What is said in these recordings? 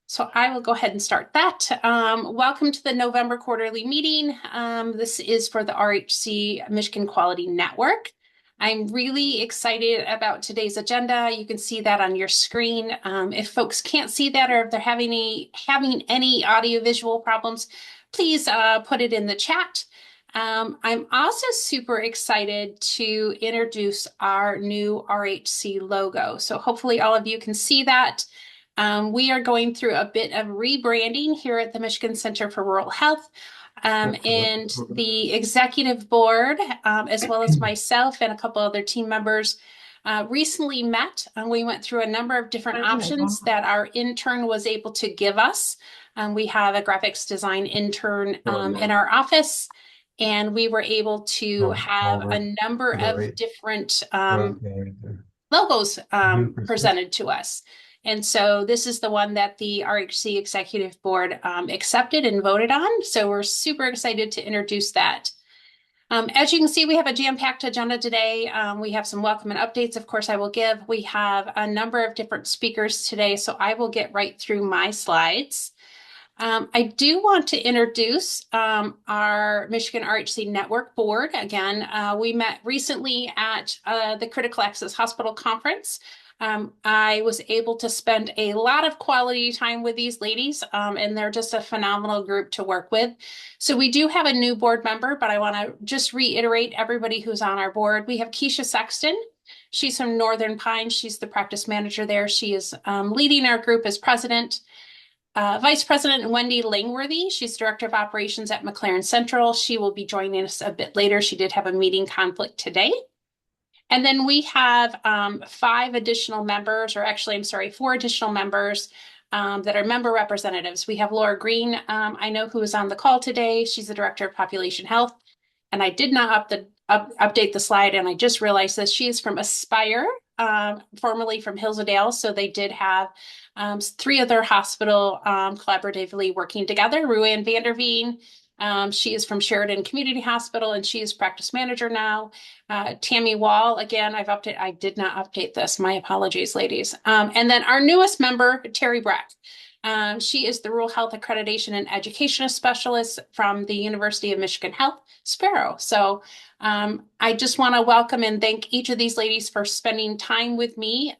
So I will go ahead and start that. Welcome to the November quarterly meeting. This is for the RHC Michigan Quality Network. I'm really excited about today's agenda. You can see that on your screen. If folks can't see that or if they're having any audio-visual problems, please put it in the chat. I'm also super excited to introduce our new RHC logo. So hopefully all of you can see that. We are going through a bit of rebranding here at the Michigan Center for Rural Health. And the executive board, as well as myself and a couple other team members, recently met. And we went through a number of different options that our intern was able to give us. We have a graphics design intern in our office, and we were able to have a number of different logos presented to us. And so this is the one that the RHC Executive Board accepted and voted on. So we're super excited to introduce that. As you can see, we have a jam-packed agenda today. We have some welcome and updates, of course, I will give. We have a number of different speakers today, so I will get right through my slides. I do want to introduce our Michigan RHC Network Board. Again, we met recently at the Critical Access Hospital Conference. I was able to spend a lot of quality time with these ladies, and they're just a phenomenal group to work with. So we do have a new board member, but I want to just reiterate everybody who's on our board. We have Keisha Sexton. She's from Northern Pines. She's the practice manager there. She is leading our group as president. Vice President Wendy Langworthy, she's Director of Operations at McLaren Central. She will be joining us a bit later. She did have a meeting conflict today. And then we have 4 additional members that are member representatives. We have Laura Green, I know, who is on the call today. She's the Director of Population Health. And I did not update the slide, and I just realized that she is from Aspire, formerly from Hillsdale. So they did have 3 other hospital collaboratively working together. Ruanne Vanderveen, she is from Sheridan Community Hospital, and she is practice manager now. Tammy Wall, again, I did not update this. My apologies, ladies. And then our newest member, Terry Breck. She is the Rural Health Accreditation and Education Specialist from the University of Michigan Health, Sparrow. So I just want to welcome and thank each of these ladies for spending time with me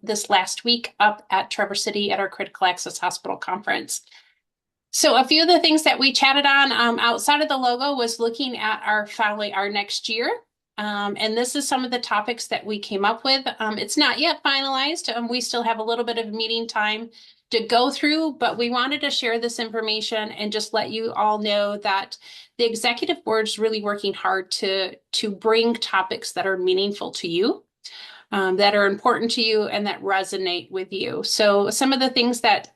this last week up at Traverse City at our Critical Access Hospital Conference. So a few of the things that we chatted on outside of the logo was looking at our next year. And this is some of the topics that we came up with. It's not yet finalized. We still have a little bit of meeting time to go through, but we wanted to share this information and just let you all know that the executive board is really working hard to bring topics that are meaningful to you, that are important to you, and that resonate with you. So some of the things that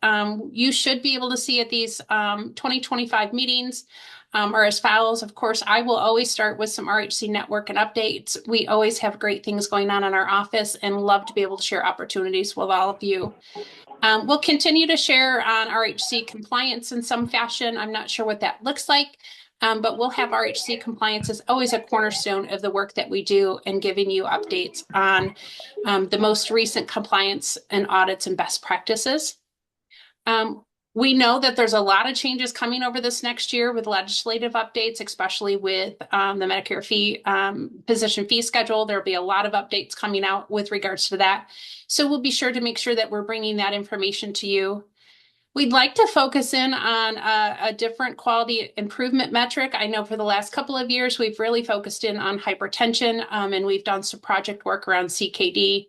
you should be able to see at these 2025 meetings are as follows. Of course, I will always start with some RHC network and updates. We always have great things going on in our office and love to be able to share opportunities with all of you. We'll continue to share on RHC compliance in some fashion. I'm not sure what that looks like, but we'll have RHC compliance as always a cornerstone of the work that we do, and giving you updates on the most recent compliance and audits and best practices. We know that there's a lot of changes coming over this next year with legislative updates, especially with the Medicare physician fee schedule. There'll be a lot of updates coming out with regards to that. So we'll be sure to make sure that we're bringing that information to you. We'd like to focus in on a different quality improvement metric. I know for the last couple of years, we've really focused in on hypertension, and we've done some project work around CKD.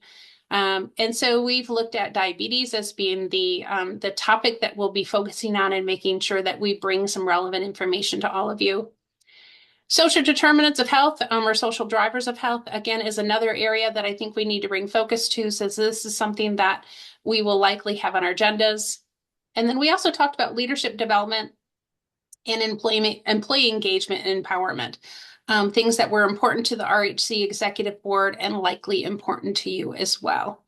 And so we've looked at diabetes as being the topic that we'll be focusing on and making sure that we bring some relevant information to all of you. Social determinants of health, or social drivers of health, again, is another area that I think we need to bring focus to, since this is something that we will likely have on our agendas. And then we also talked about leadership development and employee engagement and empowerment. Things that were important to the RHC Executive Board and likely important to you as well.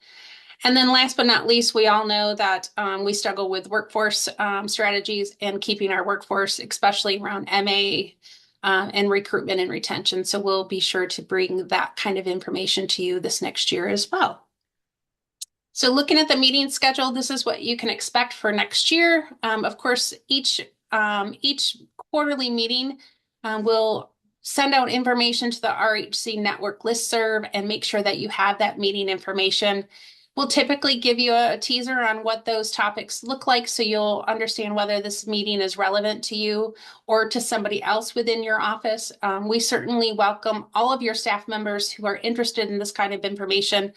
And then last but not least, we all know that we struggle with workforce strategies and keeping our workforce, especially around MA and recruitment and retention. So we'll be sure to bring that kind of information to you this next year as well. So looking at the meeting schedule, this is what you can expect for next year. Of course, each quarterly meeting will send out information to the RHC network listserv and make sure that you have that meeting information. We'll typically give you a teaser on what those topics look like so you'll understand whether this meeting is relevant to you or to somebody else within your office. We certainly welcome all of your staff members who are interested in this kind of information.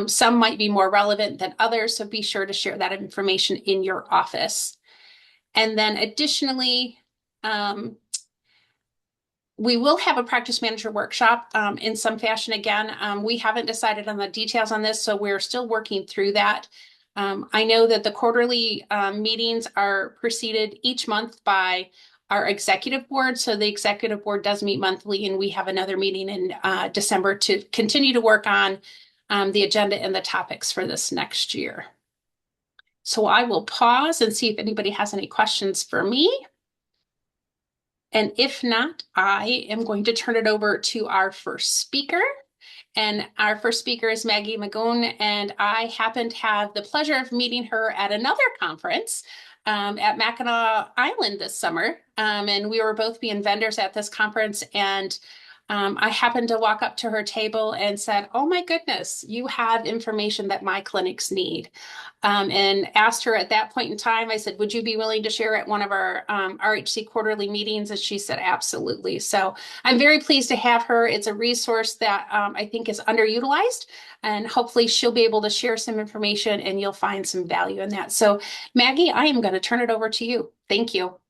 Some might be more relevant than others, so be sure to share that information in your office. And then additionally, we will have a practice manager workshop in some fashion again. We haven't decided on the details on this, so we're still working through that. I know that the quarterly meetings are preceded each month by our executive board. So the executive board does meet monthly, and we have another meeting in December to continue to work on the agenda and the topics for this next year. So I will pause and see if anybody has any questions for me. And if not, I am going to turn it over to our first speaker. And our first speaker is Maggie Magoon, and I happened to have the pleasure of meeting her at another conference at Mackinac Island this summer. And we were both being vendors at this conference, and I happened to walk up to her table and said, "Oh my goodness, you have information that my clinics need." And asked her at that point in time, I said, "Would you be willing to share at one of our RHC quarterly meetings?" And she said, "Absolutely." So I'm very pleased to have her. It's a resource that I think is underutilized, and hopefully she'll be able to share some information and you'll find some value in that. So Maggie, I am going to turn it over to you. Thank you.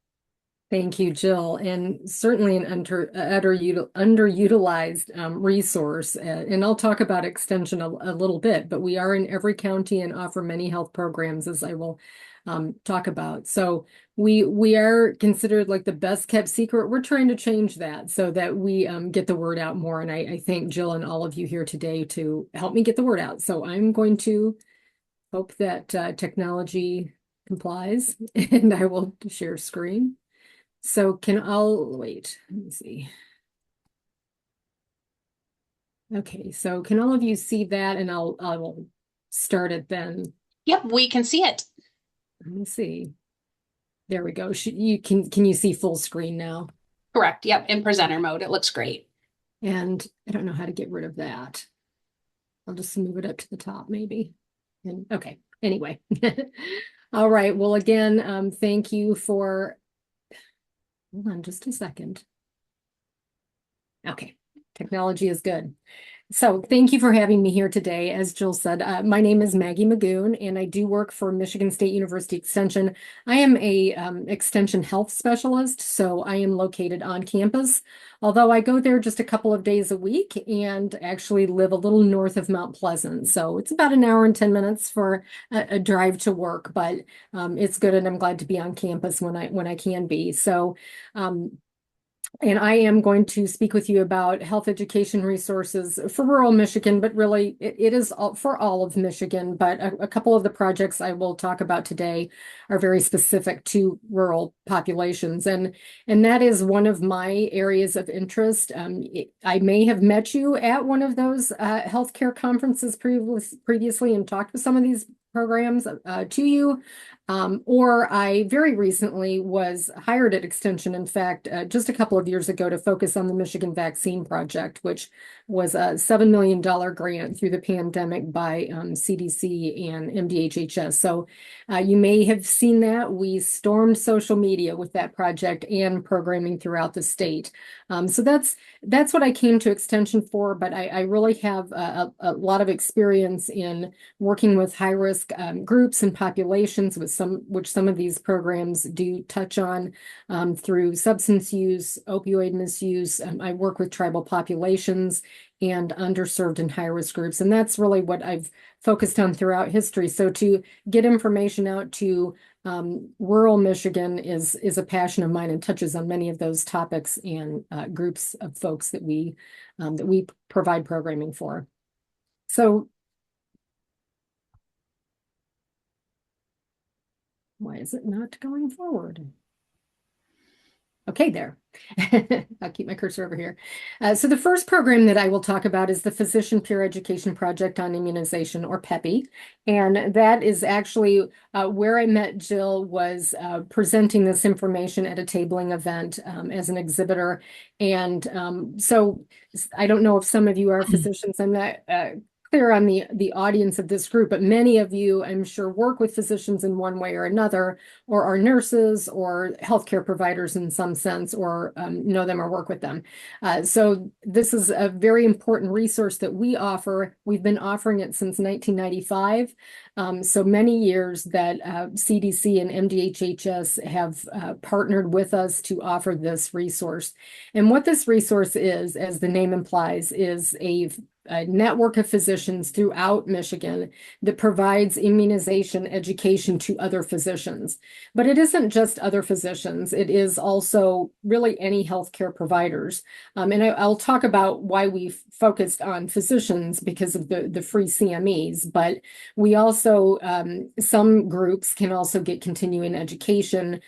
Thank you, Jill, and certainly an underutilized resource. And I'll talk about extension a little bit, but we are in every county and offer many health programs, as I will talk about. So we are considered like the best kept secret. We're trying to change that so that we get the word out more. And I thank Jill and all of you here today to help me get the word out. So I'm going to hope that technology complies, and I will share screen. So wait, let me see. Okay, so can all of you see that? And I will start it then. Yep, we can see it. Let me see. There we go. Can you see full screen now? Correct. Yep, in presenter mode. It looks great. And I don't know how to get rid of that. I'll just move it up to the top maybe. And okay, anyway. All right. Well, again, thank you for, hold on just a second. Okay, technology is good. So thank you for having me here today. As Jill said, my name is Maggie Magoon, and I do work for Michigan State University Extension. I am a extension health specialist, so I am located on campus, although I go there just a couple of days a week and actually live a little north of Mount Pleasant. So it's about an hour and 10 minutes for a drive to work, but it's good, and I'm glad to be on campus when I can be. So and I am going to speak with you about health education resources for rural Michigan, but really it is for all of Michigan. But a couple of the projects I will talk about today are very specific to rural populations. And that is one of my areas of interest. I may have met you at one of those healthcare conferences previously and talked with some of these programs to you. Or I very recently was hired at Extension, in fact, just a couple of years ago to focus on the Michigan Vaccine Project, which was a $7 million grant through the pandemic by CDC and MDHHS. So you may have seen that. We stormed social media with that project and programming throughout the state. So that's what I came to Extension for, but I really have a lot of experience in working with high-risk groups and populations with which some of these programs do touch on through substance use, opioid misuse. I work with tribal populations and underserved and high-risk groups, and that's really what I've focused on throughout history. So to get information out to rural Michigan is a passion of mine and touches on many of those topics and groups of folks that we provide programming for. So why is it not going forward? Okay, there. I'll keep my cursor over here. So the first program that I will talk about is the Physician Peer Education Project on Immunization, or PEPI. And that is actually where I met Jill, was presenting this information at a tabling event as an exhibitor. And so I don't know if some of you are physicians. I'm not clear on the audience of this group, but many of you, I'm sure, work with physicians in one way or another, or are nurses or healthcare providers in some sense, or know them or work with them. So this is a very important resource that we offer. We've been offering it since 1995. So many years that CDC and MDHHS have partnered with us to offer this resource. And what this resource is, as the name implies, is a network of physicians throughout Michigan that provides immunization education to other physicians. But it isn't just other physicians, it is also really any healthcare providers. And I'll talk about why we've focused on physicians because of the free CMEs, but we also, some groups can also get continuing education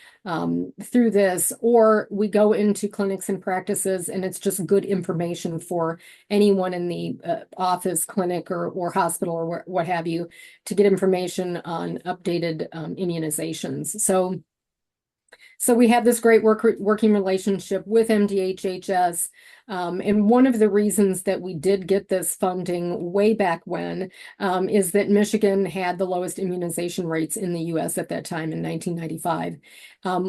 through this, or we go into clinics and practices, and it's just good information for anyone in the office, clinic, or hospital, or what have you, to get information on updated immunizations. So we have this great working relationship with MDHHS. And one of the reasons that we did get this funding way back when is that Michigan had the lowest immunization rates in the US at that time in 1995.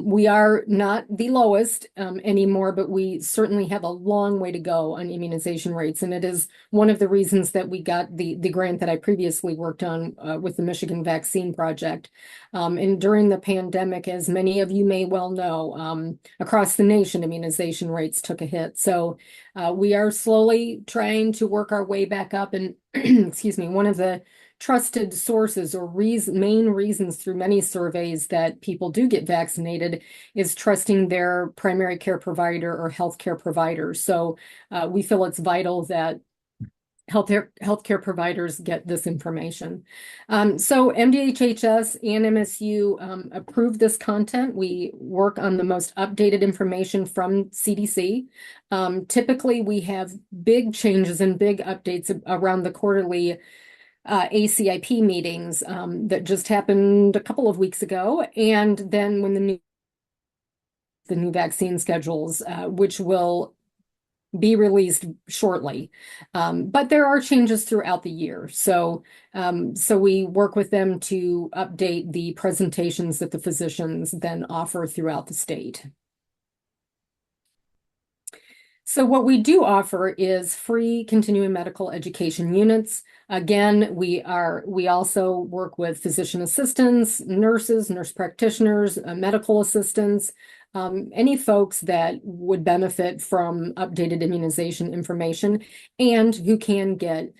We are not the lowest anymore, but we certainly have a long way to go on immunization rates. And it is one of the reasons that we got the grant that I previously worked on with the Michigan Vaccine Project. And during the pandemic, as many of you may well know, across the nation, immunization rates took a hit. So we are slowly trying to work our way back up. And excuse me, one of the trusted sources or main reasons through many surveys that people do get vaccinated is trusting their primary care provider or healthcare provider. So we feel it's vital that healthcare providers get this information. So MDHHS and MSU approve this content. We work on the most updated information from CDC. Typically, we have big changes and big updates around the quarterly ACIP meetings that just happened a couple of weeks ago. And then when the new vaccine schedules, which will be released shortly. But there are changes throughout the year. So we work with them to update the presentations that the physicians then offer throughout the state. So what we do offer is free continuing medical education units. Again, we also work with physician assistants, nurses, nurse practitioners, medical assistants, any folks that would benefit from updated immunization information and who can get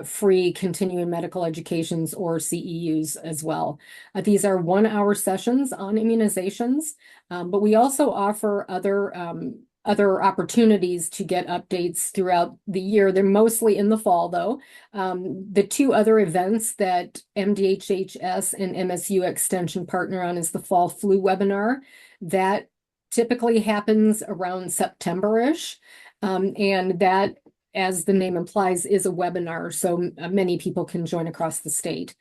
free continuing medical educations or CEUs as well. These are 1-hour sessions on immunizations, but we also offer other opportunities to get updates throughout the year. They're mostly in the fall, though. The two other events that MDHHS and MSU Extension partner on is the Fall Flu Webinar. That typically happens around September-ish. And that, as the name implies, is a webinar, so many people can join across the state.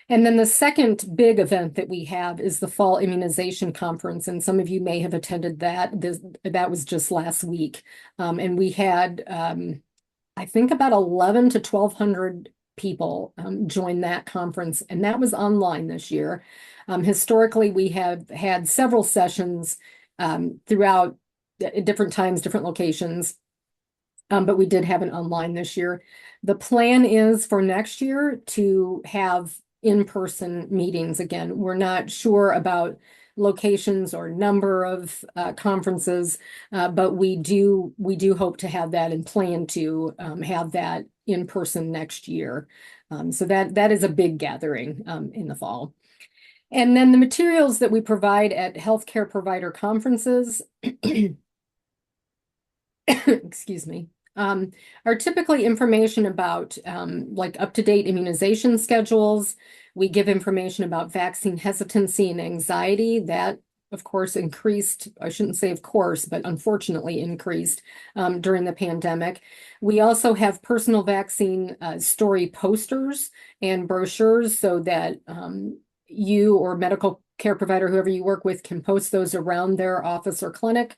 And then the second big event that we have is the Fall Immunization Conference, and some of you may have attended that. That was just last week. And we had, I think, about 1,100 to 1,200 people join that conference, and that was online this year. Historically, we have had several sessions throughout different times, different locations, but we did have an online this year. The plan is for next year to have in-person meetings again. We're not sure about locations or number of conferences, but we do hope to have that and plan to have that in person next year. So that is a big gathering in the fall. And then the materials that we provide at healthcare provider conferences, excuse me, are typically information about like up-to-date immunization schedules. We give information about vaccine hesitancy and anxiety. That, of course, increased. I shouldn't say of course, but unfortunately increased during the pandemic. We also have personal vaccine story posters and brochures so that you or medical care provider, whoever you work with, can post those around their office or clinic.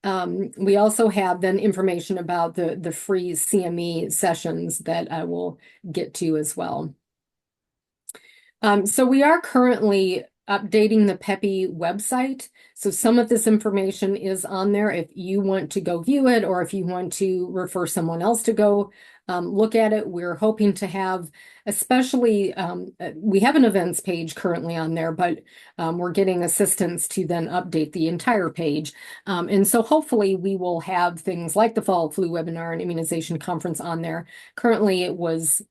We also have then information about the free CME sessions that I will get to as well. So we are currently updating the PEPI website. So some of this information is on there if you want to go view it, or if you want to refer someone else to go look at it. We're hoping to have, especially, we have an events page currently on there, but we're getting assistance to then update the entire page. And so hopefully we will have things like the fall flu webinar and immunization conference on there. Currently it was,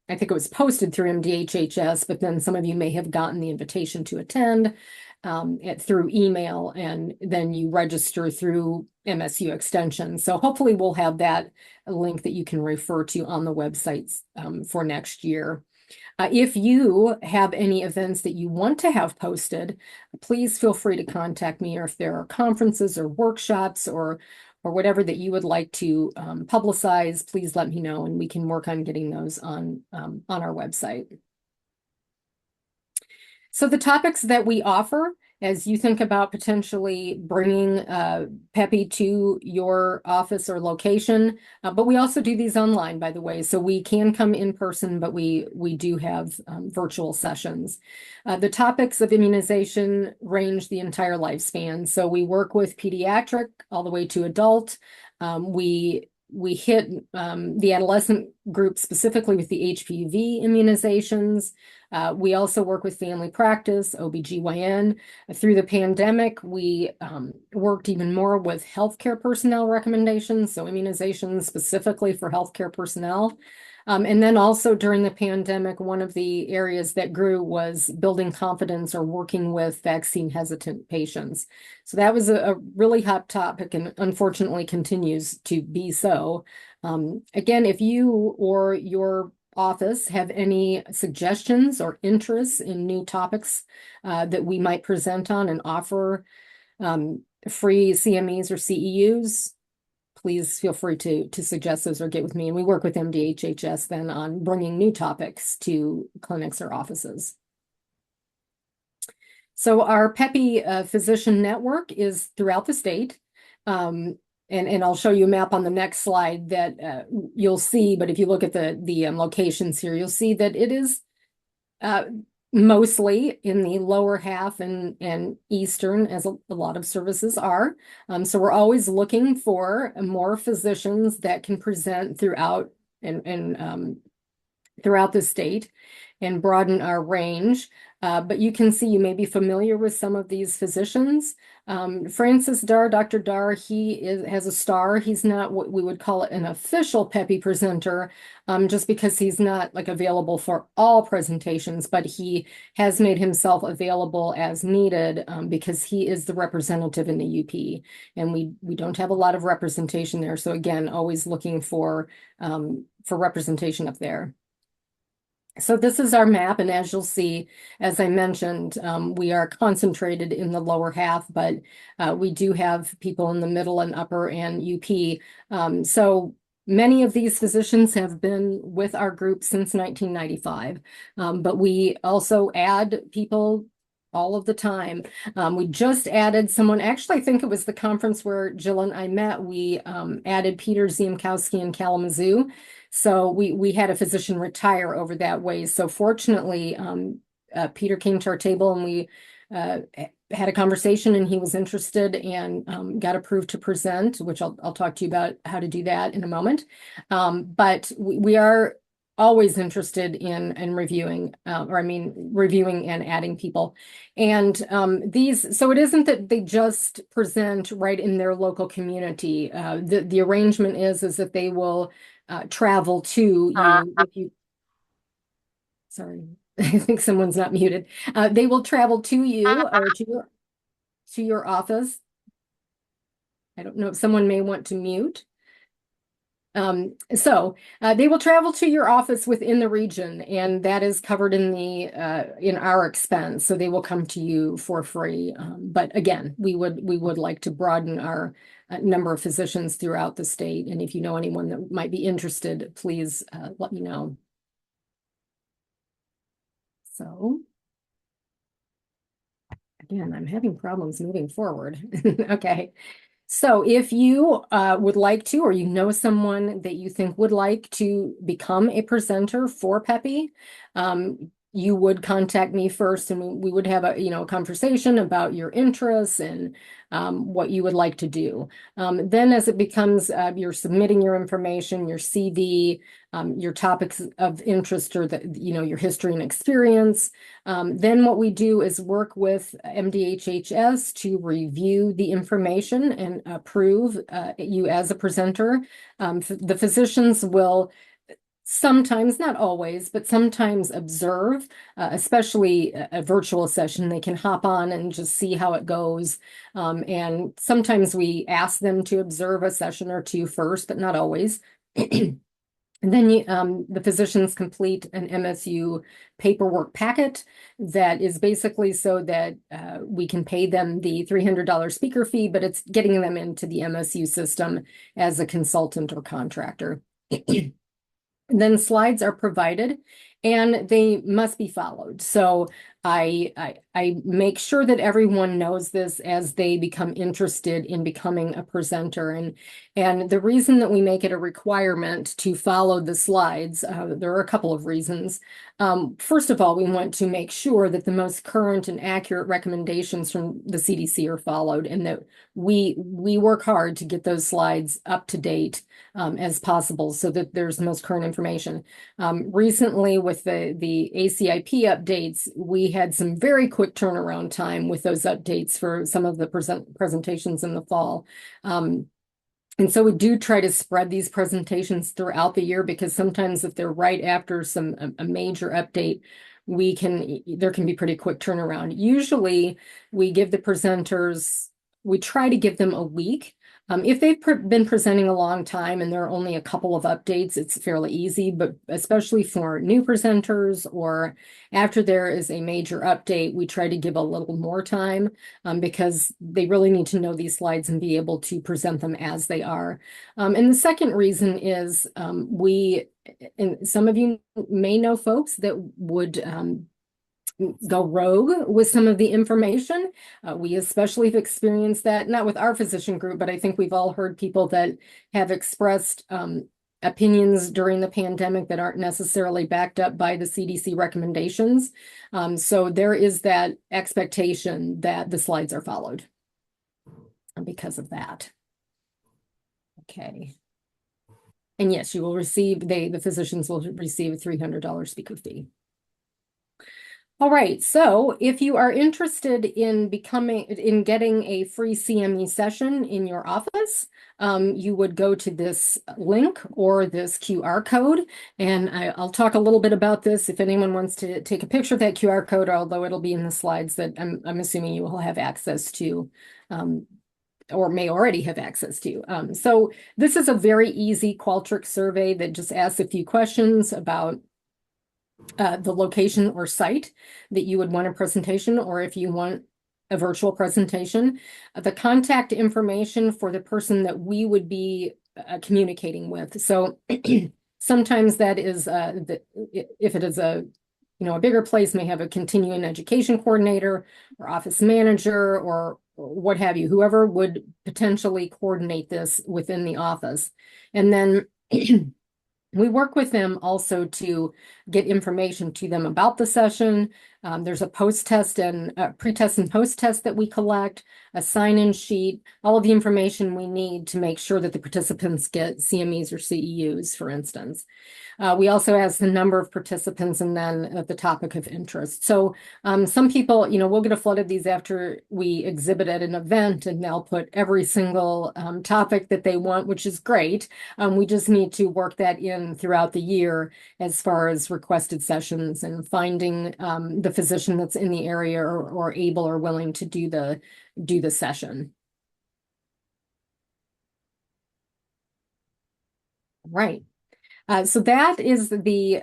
I think it was posted through MDHHS, but then some of you may have gotten the invitation to attend through email, and then you register through MSU Extension. So hopefully we'll have that link that you can refer to on the websites for next year. If you have any events that you want to have posted, please feel free to contact me, or if there are conferences or workshops or whatever that you would like to publicize, please let me know and we can work on getting those on our website. So the topics that we offer, as you think about potentially bringing PEPI to your office or location, but we also do these online, by the way, so we can come in person, but we do have virtual sessions. The topics of immunization range the entire lifespan. So we work with pediatric all the way to adult. We hit the adolescent group specifically with the HPV immunizations. We also work with family practice, OBGYN. Through the pandemic, we worked even more with healthcare personnel recommendations, so immunizations specifically for healthcare personnel. And then also during the pandemic, one of the areas that grew was building confidence or working with vaccine hesitant patients. So that was a really hot topic and unfortunately continues to be so. Again, if you or your office have any suggestions or interests in new topics that we might present on and offer free CMEs or CEUs, please feel free to suggest those or get with me. And we work with MDHHS then on bringing new topics to clinics or offices. So our PEPI physician network is throughout the state. And I'll show you a map on the next slide that you'll see, but if you look at the locations here, you'll see that it is mostly in the lower half and eastern, as a lot of services are. So we're always looking for more physicians that can present throughout and throughout the state and broaden our range. But you can see, you may be familiar with some of these physicians. Francis Dar, Dr. Dar, has a star. He's not what we would call an official PEPI presenter, just because he's not like available for all presentations, but he has made himself available as needed because he is the representative in the UP, and we don't have a lot of representation there. So again, always looking for representation up there. So this is our map, and as you'll see, as I mentioned, we are concentrated in the lower half, but we do have people in the middle and upper and UP. So many of these physicians have been with our group since 1995, but we also add people all of the time. We just added someone, actually, I think it was the conference where Jill and I met, we added Peter Ziemkowski in Kalamazoo. So we had a physician retire over that way. So fortunately, Peter came to our table and we had a conversation, and he was interested and got approved to present, which I'll talk to you about how to do that in a moment. But we are always interested in reviewing, reviewing and adding people. And so it isn't that they just present right in their local community. The arrangement is that they will travel to you if you, sorry, I think someone's not muted. They will travel to you or to your office. I don't know if someone may want to mute. They will travel to your office within the region, and that is covered in the in our expense. So they will come to you for free. But again, we would like to broaden our number of physicians throughout the state. And if you know anyone that might be interested, please let me know. So again, I'm having problems moving forward. Okay. So if you would like to, or you know someone that you think would like to become a presenter for Peppy, you would contact me first, and we would have a conversation about your interests and what you would like to do. Then as it becomes you're submitting your information, your CV, your topics of interest, or your history and experience. Then what we do is work with MDHHS to review the information and approve you as a presenter. The physicians will sometimes, not always, but sometimes observe, especially a virtual session. They can hop on and just see how it goes. And sometimes we ask them to observe a session or two first, but not always. And then the physicians complete an MSU paperwork packet that is basically so that we can pay them the $300 speaker fee, but it's getting them into the MSU system as a consultant or contractor. Then slides are provided and they must be followed. So I make sure that everyone knows this as they become interested in becoming a presenter. And the reason that we make it a requirement to follow the slides, there are a couple of reasons. First of all, we want to make sure that the most current and accurate recommendations from the CDC are followed, and that we work hard to get those slides up to date as possible so that there's the most current information. Recently, with the ACIP updates, we had some very quick turnaround time with those updates for some of the presentations in the fall. And so we do try to spread these presentations throughout the year, because sometimes if they're right after a major update, there can be pretty quick turnaround. Usually we give the presenters, we try to give them a week. If they've been presenting a long time and there are only a couple of updates, it's fairly easy, but especially for new presenters or after there is a major update, we try to give a little more time because they really need to know these slides and be able to present them as they are. And the second reason is and some of you may know folks that would go rogue with some of the information. We especially have experienced that, not with our physician group, but I think we've all heard people that have expressed opinions during the pandemic that aren't necessarily backed up by the CDC recommendations. So there is that expectation that the slides are followed because of that. Okay. And yes, you will receive, the physicians will receive a $300 speaker fee. All right, so if you are interested in getting a free CME session in your office, you would go to this link or this QR code, and I'll talk a little bit about this if anyone wants to take a picture of that QR code, although it'll be in the slides that I'm assuming you will have access to. Or may already have access to. So this is a very easy Qualtrics survey that just asks a few questions about the location or site that you would want a presentation, or if you want a virtual presentation, the contact information for the person that we would be communicating with. So sometimes that is, if it is a bigger place, may have a continuing education coordinator or office manager or what have you, whoever would potentially coordinate this within the office. And then we work with them also to get information to them about the session. There's a post-test and pre-test and post-test that we collect, a sign-in sheet, all of the information we need to make sure that the participants get CMEs or CEUs, for instance. We also ask the number of participants and then the topic of interest. So some people, we'll get a flood of these after we exhibit at an event, and they'll put every single topic that they want, which is great. We just need to work that in throughout the year as far as requested sessions and finding the physician that's in the area or able or willing to do the session. Right. So that is the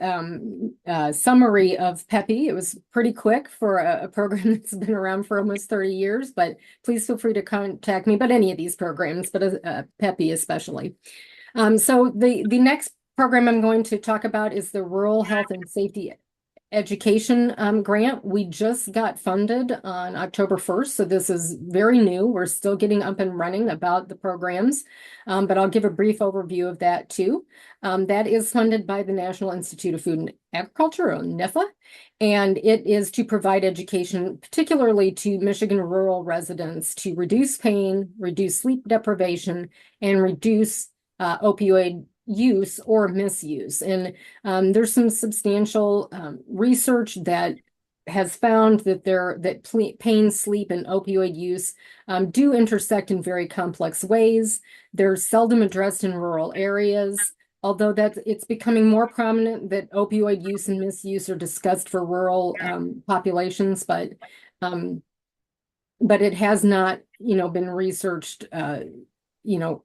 summary of PEPI. It was pretty quick for a program that's been around for almost 30 years, but please feel free to contact me about any of these programs, but PEPI especially. So the next program I'm going to talk about is the Rural Health and Safety Education grant. We just got funded on October 1st, so this is very new. We're still getting up and running about the programs, but I'll give a brief overview of that too. That is funded by the National Institute of Food and Agriculture, or NIFA, and it is to provide education, particularly to Michigan rural residents, to reduce pain, reduce sleep deprivation, and reduce opioid use or misuse. And there's some substantial research that has found that pain, sleep, and opioid use do intersect in very complex ways. They're seldom addressed in rural areas, although it's becoming more prominent that opioid use and misuse are discussed for rural populations, um, but it has not, been researched, you know,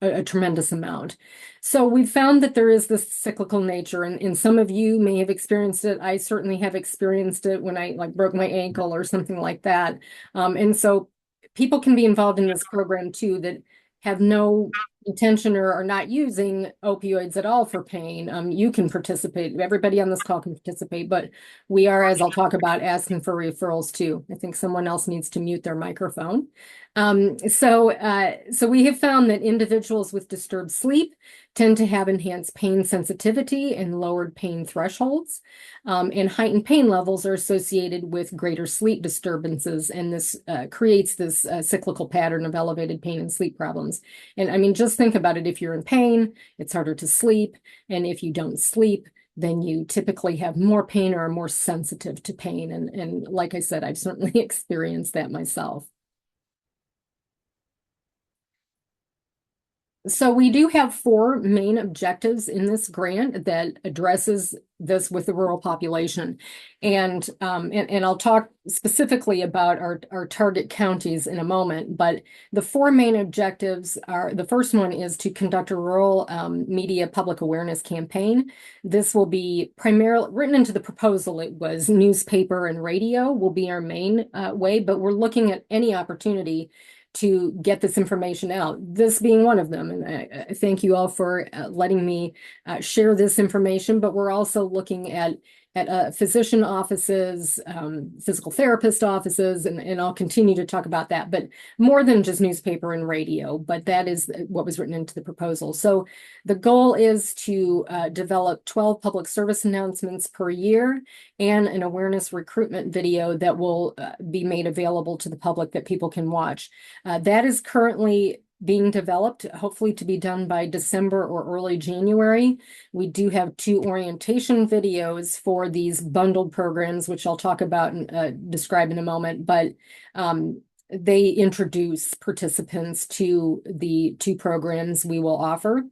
a tremendous amount. So we found that there is this cyclical nature, and some of you may have experienced it. I certainly have experienced it when I like broke my ankle or something like that. And so people can be involved in this program too that have no intention or are not using opioids at all for pain. You can participate. Everybody on this call can participate, but we are, as I'll talk about, asking for referrals too. I think someone else needs to mute their microphone. So we have found that individuals with disturbed sleep tend to have enhanced pain sensitivity and lowered pain thresholds. And heightened pain levels are associated with greater sleep disturbances, and this creates this cyclical pattern of elevated pain and sleep problems. And I mean, just think about it. If you're in pain, it's harder to sleep. And if you don't sleep, then you typically have more pain or are more sensitive to pain. And like I said, I've certainly experienced that myself. So we do have four main objectives in this grant that addresses this with the rural population. And I'll talk specifically about our target counties in a moment, but the four main objectives are, the first one is to conduct a rural media public awareness campaign. This will be primarily written into the proposal. It was newspaper and radio will be our main way, but we're looking at any opportunity to get this information out, this being one of them. And I thank you all for letting me share this information, but we're also looking at physician offices, physical therapist offices, and I'll continue to talk about that, but more than just newspaper and radio, but that is what was written into the proposal. So the goal is to develop 12 public service announcements per year and an awareness recruitment video that will be made available to the public that people can watch. That is currently being developed, hopefully to be done by December or early January. We do have 2 orientation videos for these bundled programs, which I'll talk about and describe in a moment, but they introduce participants to the 2 programs we will offer.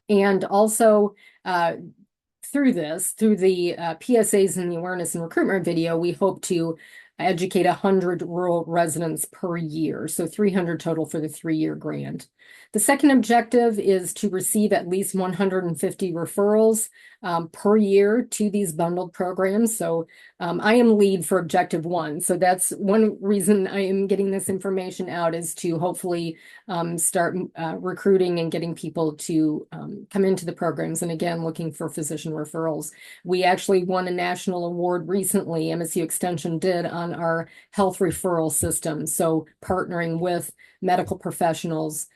And also, through the PSAs and the awareness and recruitment video, we hope to educate 100 rural residents per year, so 300 total for the 3-year grant. The second objective is to receive at least 150 referrals per year to these bundled programs. So I am lead for objective 1. So that's one reason I am getting this information out, is to hopefully start recruiting and getting people to come into the programs. And again, looking for physician referrals. We actually won a national award recently, MSU Extension did, on our health referral system. So partnering with medical professionals,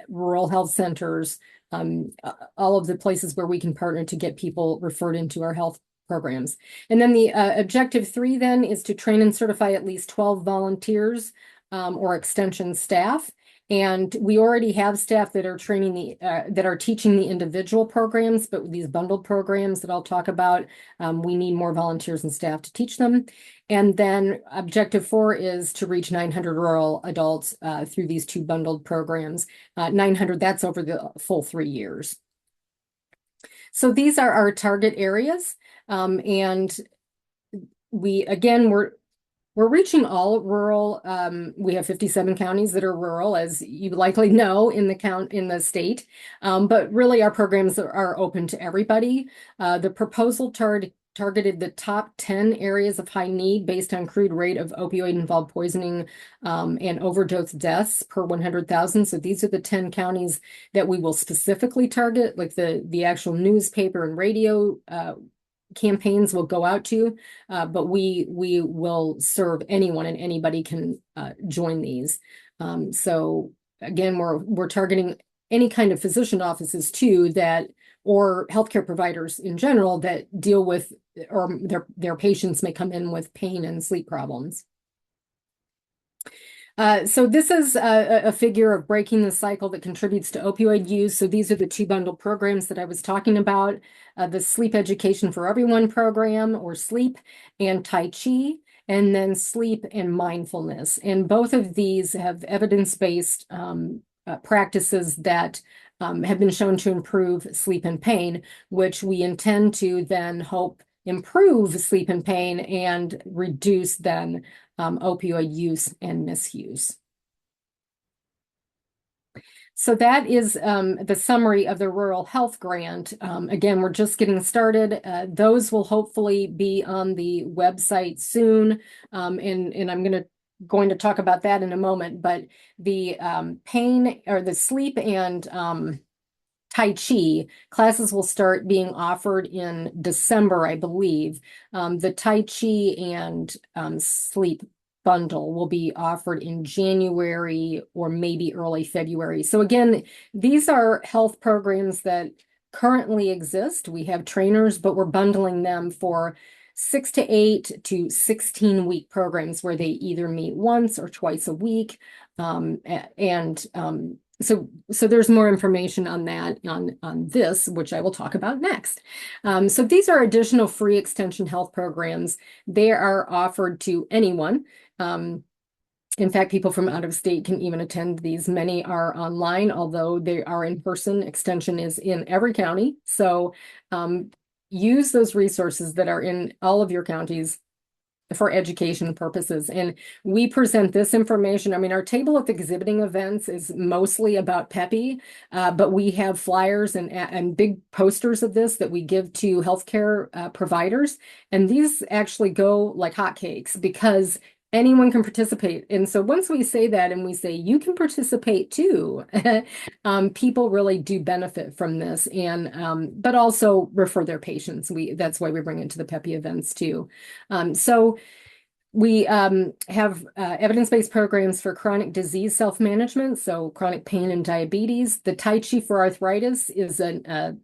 rural health centers, all of the places where we can partner to get people referred into our health programs. And then the objective 3 then is to train and certify at least 12 volunteers or extension staff. And we already have staff that are training that are teaching the individual programs, but with these bundled programs that I'll talk about, we need more volunteers and staff to teach them. And then objective 4 is to reach 900 rural adults through these 2 bundled programs. 900, that's over the full 3 years. So these are our target areas. And we're We're reaching all rural. We have 57 counties that are rural, as you likely know, in the state. But really, our programs are open to everybody. The proposal targeted the top 10 areas of high need based on crude rate of opioid-involved poisoning and overdose deaths per 100,000. So these are the 10 counties that we will specifically target, like the actual newspaper and radio campaigns will go out to, but we will serve anyone, and anybody can join these. So again, we're targeting any kind of physician offices too, that or healthcare providers in general that deal with, or their patients may come in with pain and sleep problems. So this is a figure of breaking the cycle that contributes to opioid use. So these are the two bundle programs that I was talking about, the Sleep Education for Everyone program, or SLEEP, and Tai Chi, and then sleep and mindfulness. And both of these have evidence-based practices that have been shown to improve sleep and pain, which we intend to then hope improve sleep and pain and reduce then opioid use and misuse. So that is the summary of the Rural Health Grant. Again, we're just getting started. Those will hopefully be on the website soon, and I'm going to talk about that in a moment. But the pain or the sleep and Tai Chi classes will start being offered in December, I believe. The Tai Chi and sleep bundle will be offered in January or maybe early February. So again, these are health programs that currently exist. We have trainers, but we're bundling them for 6 to 8 to 16-week programs where they either meet once or twice a week. So there's more information on that on this, which I will talk about next. So these are additional free extension health programs. They are offered to anyone. In fact, people from out of state can even attend these. Many are online, although they are in person. Extension is in every county. So use those resources that are in all of your counties for education purposes. And we present this information. I mean, our table of exhibiting events is mostly about PEPI, but we have flyers and big posters of this that we give to healthcare providers. And these actually go like hotcakes because anyone can participate. And so once we say that and we say you can participate too, people really do benefit from this, and but also refer their patients. That's why we bring it to the PEPI events too. So we have evidence-based programs for chronic disease self-management, so chronic pain and diabetes. The Tai Chi for arthritis is an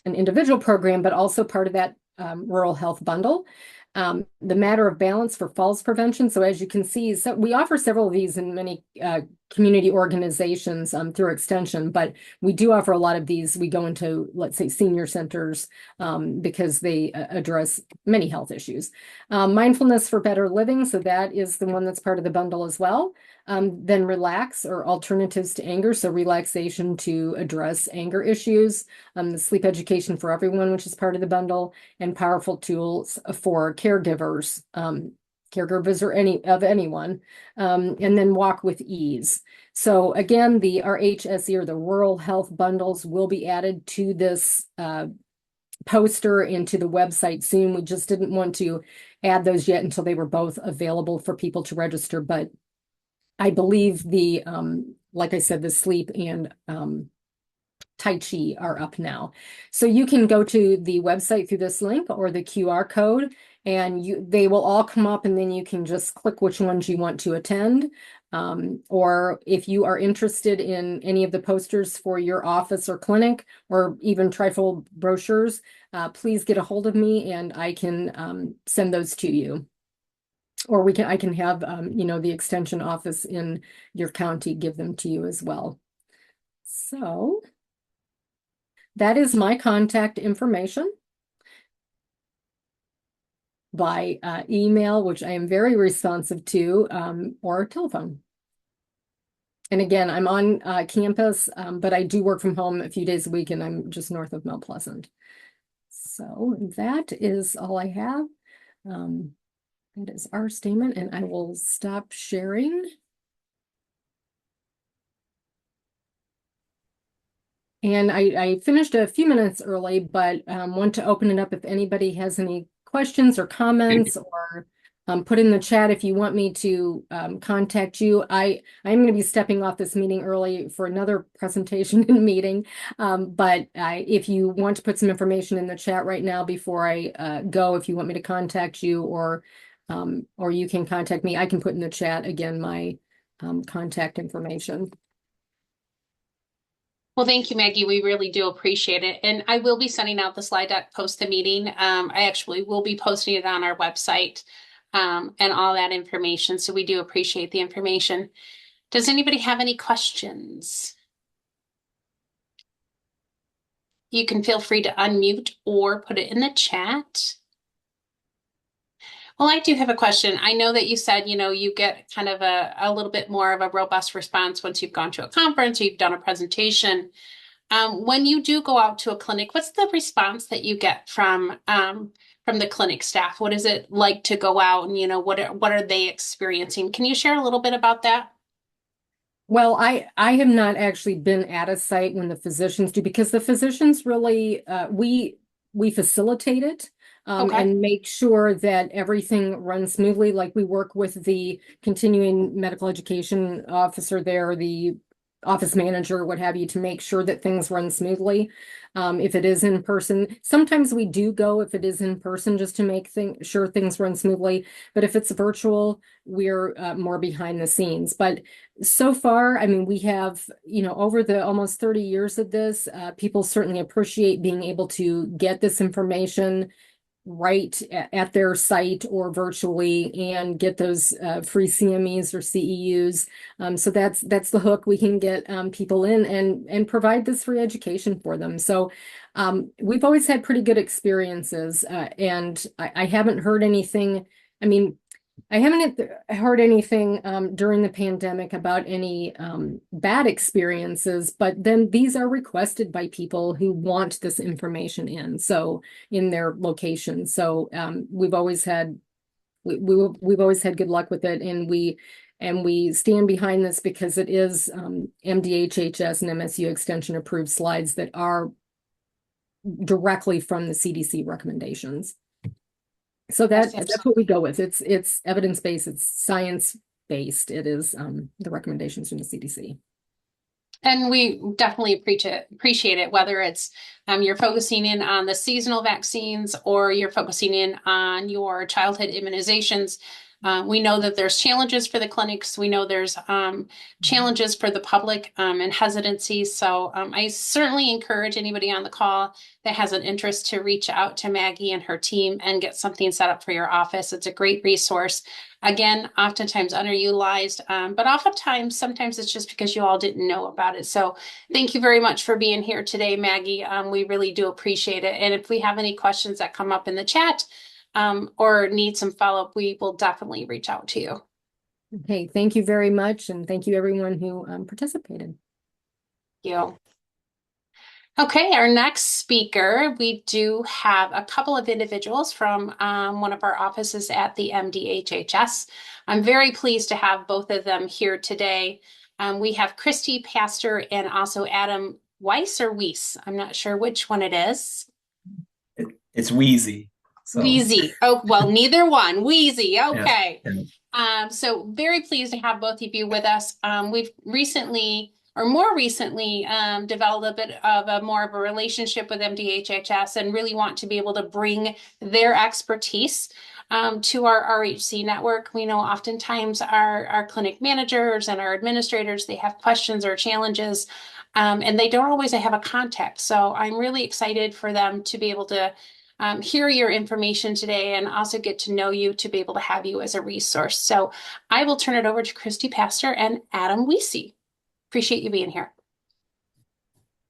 individual program, but also part of that rural health bundle. The Matter of Balance for falls prevention. So as you can see, so we offer several of these in many community organizations through extension, but we do offer a lot of these. We go into, let's say, senior centers because they address many health issues. Mindfulness for better living. So that is the one that's part of the bundle as well. Then Relax, or alternatives to anger. So relaxation to address anger issues. The Sleep Education for Everyone, which is part of the bundle, and powerful tools for caregivers, caregivers or anyone, and then Walk with Ease. So again, the RHC, or the Rural Health Bundles, will be added to this poster and to the website soon. We just didn't want to add those yet until they were both available for people to register, but I believe like I said, the sleep and Tai Chi are up now. So you can go to the website through this link or the QR code, and they will all come up, and then you can just click which ones you want to attend. Or if you are interested in any of the posters for your office or clinic, or even trifold brochures, please get a hold of me and I can send those to you. Or I can have, the extension office in your county give them to you as well. So that is my contact information by email, which I am very responsive to, or telephone. And again, I'm on campus, but I do work from home a few days a week, and I'm just north of Mount Pleasant. So that is all I have. That is our statement, and I will stop sharing. And I finished a few minutes early, but want to open it up if anybody has any questions or comments, or put in the chat if you want me to contact you. I'm going to be stepping off this meeting early for another presentation and meeting. But if you want to put some information in the chat right now before I go, if you want me to contact you, or you can contact me, I can put in the chat again my contact information. Well, thank you, Maggie. We really do appreciate it. And I will be sending out the slide deck post the meeting. I actually will be posting it on our website and all that information. So we do appreciate the information. Does anybody have any questions? You can feel free to unmute or put it in the chat. Well, I do have a question. I know that you said, you get kind of a little bit more of a robust response once you've gone to a conference or you've done a presentation. When you do go out to a clinic, what's the response that you get from the clinic staff? What is it like to go out, and what are they experiencing? Can you share a little bit about that? Well, I have not actually been at a site when the physicians do, because the physicians really we facilitate it Okay. and make sure that everything runs smoothly. Like, we work with the continuing medical education officer there, the office manager, what have you, to make sure that things run smoothly. If it is in person, sometimes we do go if it is in person, just to make sure things run smoothly. But if it's virtual, we're more behind the scenes. But so far, I mean, we have, over the almost 30 years of this, people certainly appreciate being able to get this information right at their site or virtually, and get those free CMEs or CEUs. So that's the hook. We can get people in and provide this free education for them. So we've always had pretty good experiences, and I haven't heard anything. I mean, I haven't heard anything during the pandemic about any bad experiences, but then these are requested by people who want this information in their location. So we've always had we've always had good luck with it, and we stand behind this because it is MDHHS and MSU extension approved slides that are directly from the CDC recommendations. So Yes, that's what we go with. It's evidence-based, it's science-based. It is the recommendations from the CDC. And we definitely appreciate it, whether it's you're focusing in on the seasonal vaccines or you're focusing in on your childhood immunizations. We know that there's challenges for the clinics. We know there's challenges for the public and hesitancies. So I certainly encourage anybody on the call that has an interest to reach out to Maggie and her team and get something set up for your office. It's a great resource. Again, oftentimes underutilized, but oftentimes, sometimes it's just because you all didn't know about it. So thank you very much for being here today, Maggie. We really do appreciate it. And if we have any questions that come up in the chat, or need some follow-up, we will definitely reach out to you. Okay, thank you very much, and thank you everyone who participated. Thank you. Okay, our next speaker, we do have a couple of individuals from one of our offices at the MDHHS. I'm very pleased to have both of them here today. We have Christy Pastor and also Adam Weiss or Weiss. I'm not sure which one it is. It's Wheezy. So. Wheezy. Oh, well, neither one. Wheezy. Okay. Yeah. So very pleased to have both of you with us. We've recently, or more recently, developed a bit of more of a relationship with MDHHS and really want to be able to bring their expertise to our RHC network. We know oftentimes our clinic managers and our administrators, they have questions or challenges, and they don't always have a contact. So I'm really excited for them to be able to hear your information today and also get to know you, to be able to have you as a resource. So I will turn it over to Christy Pastor and Adam Weesey. Appreciate you being here.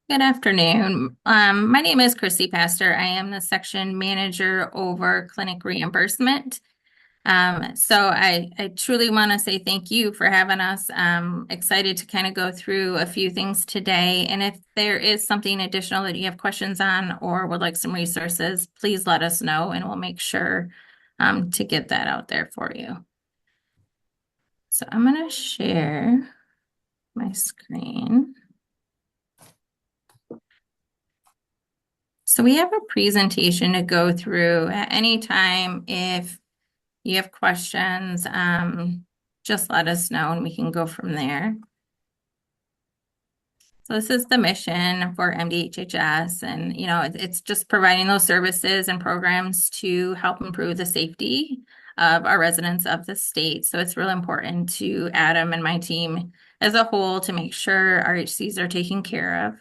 Good afternoon. My name is Christy Pastor. I am the section manager over clinic reimbursement. So I truly want to say thank you for having us. Excited to kind of go through a few things today. And if there is something additional that you have questions on or would like some resources, please let us know and we'll make sure to get that out there for you. So I'm going to share my screen. So we have a presentation to go through at any time. If you have questions, just let us know and we can go from there. So this is the mission for MDHHS, and it's just providing those services and programs to help improve the safety of our residents of the state. So it's really important to Adam and my team as a whole to make sure RHCs are taken care of.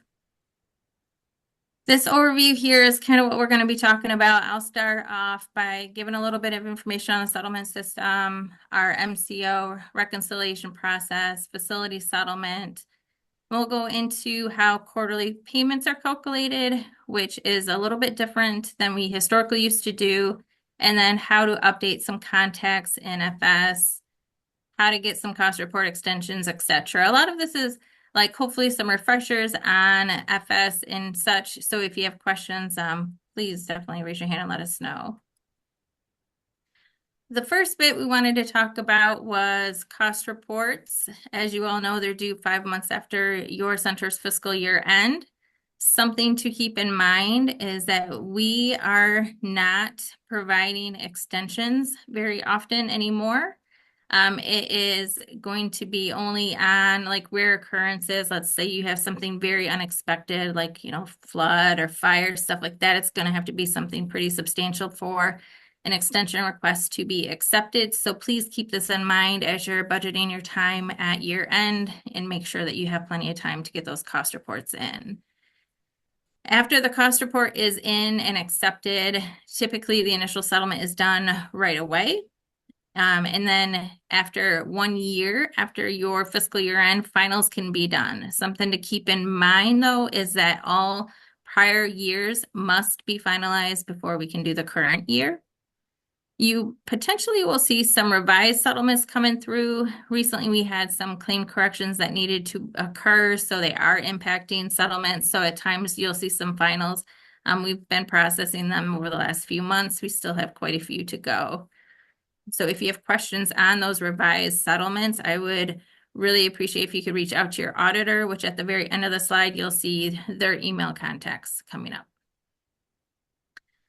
This overview here is kind of what we're going to be talking about. I'll start off by giving a little bit of information on the settlement system, our MCO reconciliation process, facility settlement. We'll go into how quarterly payments are calculated, which is a little bit different than we historically used to do, and then how to update some contacts in FS, how to get some cost report extensions, etc. A lot of this is like hopefully some refreshers on FS and such. So if you have questions, please definitely raise your hand and let us know. The first bit we wanted to talk about was cost reports. As you all know, they're due 5 months after your center's fiscal year end. Something to keep in mind is that we are not providing extensions very often anymore. It is going to be only on like rare occurrences. Let's say you have something very unexpected, like, flood or fire, stuff like that. It's going to have to be something pretty substantial for an extension request to be accepted. So please keep this in mind as you're budgeting your time at year end and make sure that you have plenty of time to get those cost reports in. After the cost report is in and accepted, typically the initial settlement is done right away. And then after 1 year, after your fiscal year end, finals can be done. Something to keep in mind, though, is that all prior years must be finalized before we can do the current year. You potentially will see some revised settlements coming through. Recently, we had some claim corrections that needed to occur, so they are impacting settlements. So at times you'll see some finals. We've been processing them over the last few months. We still have quite a few to go. So if you have questions on those revised settlements, I would really appreciate if you could reach out to your auditor, which at the very end of the slide, you'll see their email contacts coming up.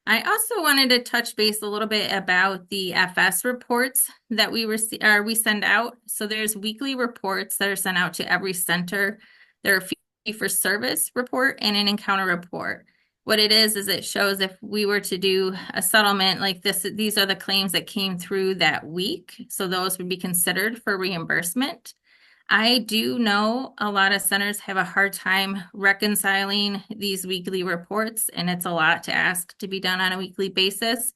I also wanted to touch base a little bit about the FS reports that we send out. So there's weekly reports that are sent out to every center. There are fee for service report and an encounter report. What it is it shows if we were to do a settlement like this, these are the claims that came through that week. So those would be considered for reimbursement. I do know a lot of centers have a hard time reconciling these weekly reports, and it's a lot to ask to be done on a weekly basis.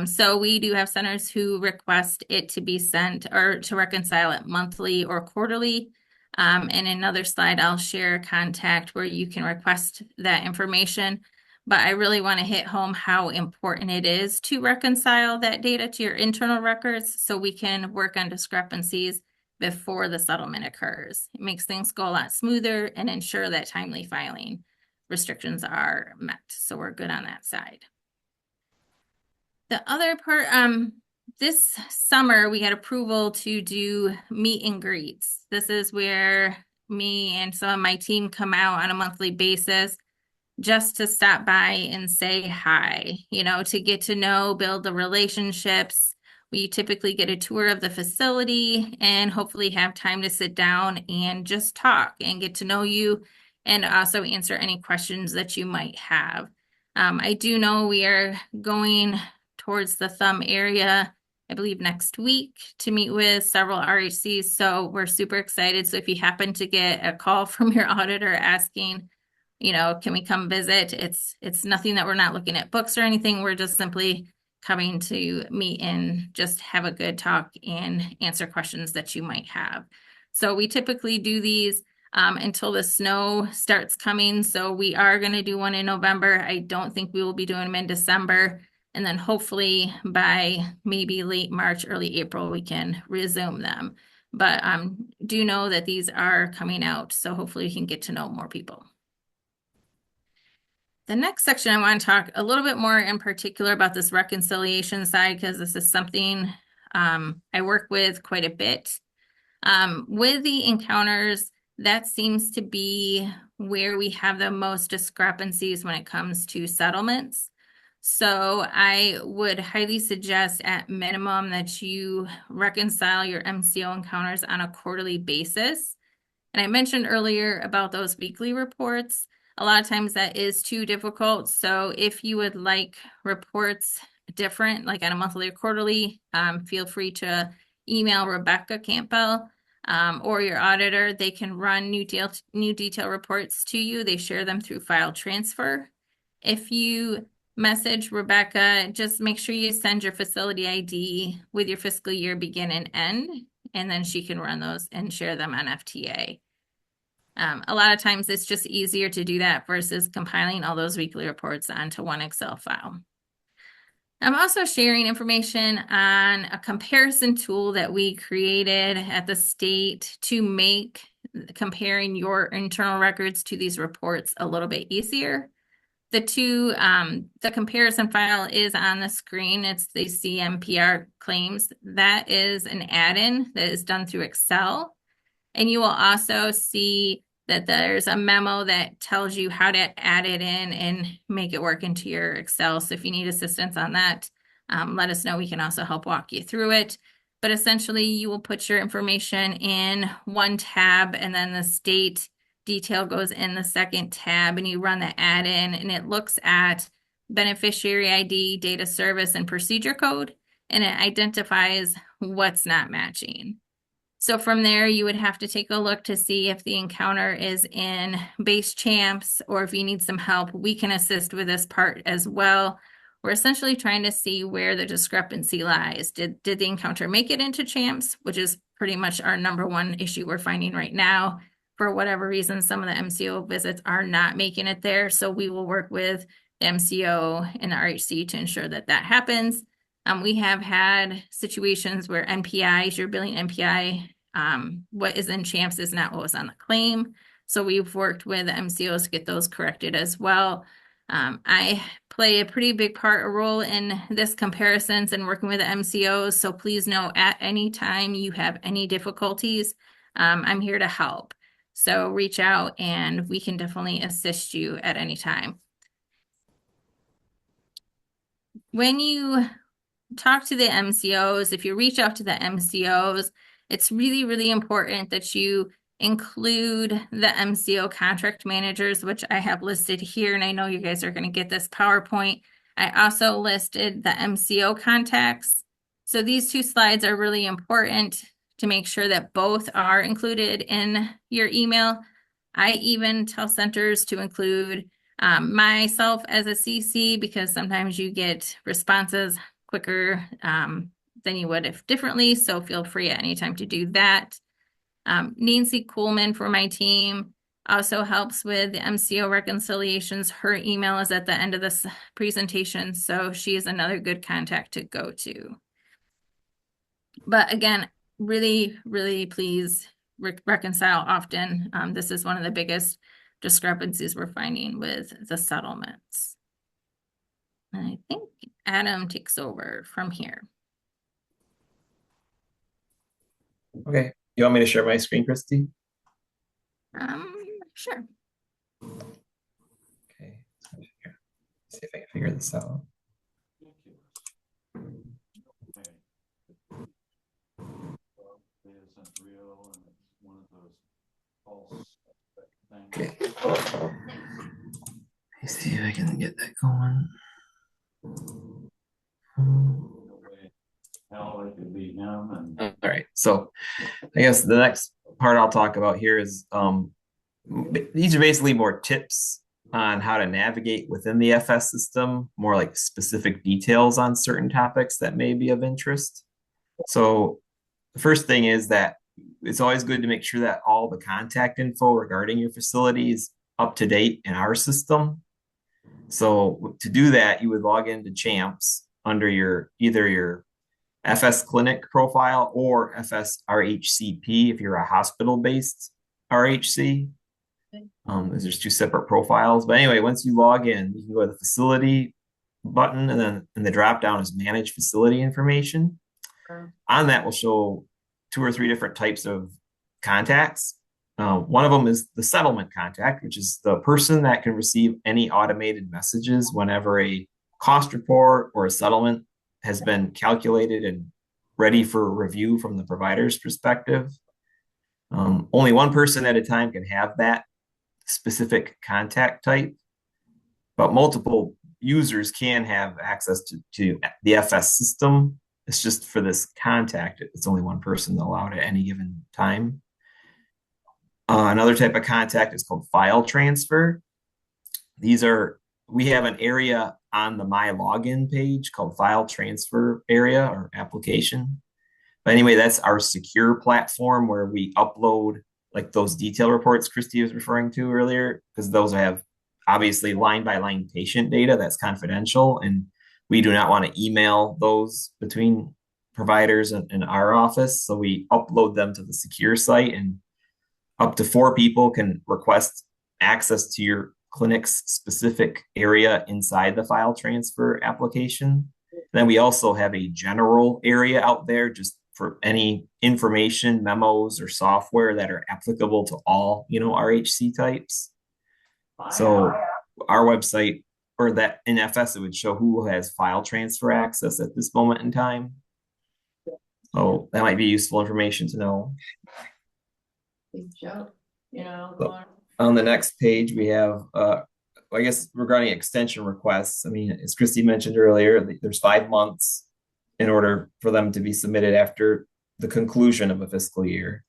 So we do have centers who request it to be sent or to reconcile it monthly or quarterly. In another slide, I'll share a contact where you can request that information. But I really want to hit home how important it is to reconcile that data to your internal records so we can work on discrepancies before the settlement occurs. It makes things go a lot smoother and ensure that timely filing restrictions are met. So we're good on that side. The other part, this summer we had approval to do meet and greets. This is where me and some of my team come out on a monthly basis just to stop by and say hi, to get to know, build the relationships. We typically get a tour of the facility and hopefully have time to sit down and just talk and get to know you and also answer any questions that you might have. I do know we are going towards the Thumb area, I believe next week, to meet with several RHCs. So we're super excited. So if you happen to get a call from your auditor asking, can we come visit? It's nothing that we're not looking at books or anything. We're just simply coming to meet and just have a good talk and answer questions that you might have. So we typically do these until the snow starts coming. So we are going to do one in November. I don't think we will be doing them in December. And then hopefully by maybe late March, early April, we can resume them. But do know that these are coming out. So hopefully we can get to know more people. The next section, I want to talk a little bit more in particular about this reconciliation side, because this is something I work with quite a bit. With the encounters, that seems to be where we have the most discrepancies when it comes to settlements. So I would highly suggest at minimum that you reconcile your MCO encounters on a quarterly basis. And I mentioned earlier about those weekly reports. A lot of times that is too difficult. So if you would like reports different, like on a monthly or quarterly, feel free to email Rebecca Campbell or your auditor. They can run new detail reports to you. They share them through file transfer. If you message Rebecca, just make sure you send your facility ID with your fiscal year begin and end, and then she can run those and share them on FTA. A lot of times it's just easier to do that versus compiling all those weekly reports onto one Excel file. I'm also sharing information on a comparison tool that we created at the state to make comparing your internal records to these reports a little bit easier. The comparison file is on the screen. It's the CMPR claims. That is an add-in that is done through Excel. And you will also see that there's a memo that tells you how to add it in and make it work into your Excel. So if you need assistance on that, let us know. We can also help walk you through it. But essentially, you will put your information in one tab, and then the state detail goes in the second tab, and you run the add-in, and it looks at beneficiary ID, data service, and procedure code, and it identifies what's not matching. So from there, you would have to take a look to see if the encounter is in base champs, or if you need some help, we can assist with this part as well. We're essentially trying to see where the discrepancy lies. Did the encounter make it into champs, which is pretty much our number one issue we're finding right now. For whatever reason, some of the MCO visits are not making it there. So we will work with the MCO and the RHC to ensure that that happens. We have had situations where NPIs, you're billing NPI, what is in champs is not what was on the claim. So we've worked with the MCOs to get those corrected as well. I play a pretty big role in this comparisons and working with the MCOs. So please know at any time you have any difficulties, I'm here to help. So reach out and we can definitely assist you at any time. When you talk to the MCOs, if you reach out to the MCOs, it's really, really important that you include the MCO contract managers, which I have listed here, and I know you guys are going to get this PowerPoint. I also listed the MCO contacts. So these two slides are really important to make sure that both are included in your email. I even tell centers to include myself as a CC, because sometimes you get responses quicker than you would if differently. So feel free at any time to do that. Nancy Coolman for my team also helps with the MCO reconciliations. Her email is at the end of this presentation, so she is another good contact to go to. But again, really, really please reconcile often. This is one of the biggest discrepancies we're finding with the settlements. And I think Adam takes over from here. Okay. You want me to share my screen, Christy? Sure. Okay. See if I can figure this out. Okay. Let's see if I can get that going. All right. So I guess the next part I'll talk about here is these are basically more tips on how to navigate within the FS system, more like specific details on certain topics that may be of interest. So the first thing is that it's always good to make sure that all the contact info regarding your facility is up to date in our system. So to do that, you would log into Champs under either your FS clinic profile or FS RHCP if you're a hospital-based RHC. There's two separate profiles. But anyway, once you log in, you can go to the facility button, and then in the drop down is manage facility information. On that will show 2 or 3 different types of contacts. One of them is the settlement contact, which is the person that can receive any automated messages whenever a cost report or a settlement has been calculated and ready for review from the provider's perspective. Only one person at a time can have that specific contact type, but multiple users can have access to the FS system. It's just for this contact, it's only one person allowed at any given time. Another type of contact is called file transfer. We have an area on the My Login page called file transfer area or application. But anyway, that's our secure platform where we upload like those detail reports Christy was referring to earlier, because those have obviously line by line patient data that's confidential, and we do not want to email those between providers and our office. So we upload them to the secure site, and up to 4 people can request access to your clinic's specific area inside the file transfer application. Then we also have a general area out there just for any information, memos, or software that are applicable to all, RHC types. So our website, or that in FS, it would show who has file transfer access at this moment in time. So that might be useful information to know. So, on the next page, we have, I guess, regarding extension requests. I mean, as Christy mentioned earlier, there's 5 months in order for them to be submitted after the conclusion of a fiscal year.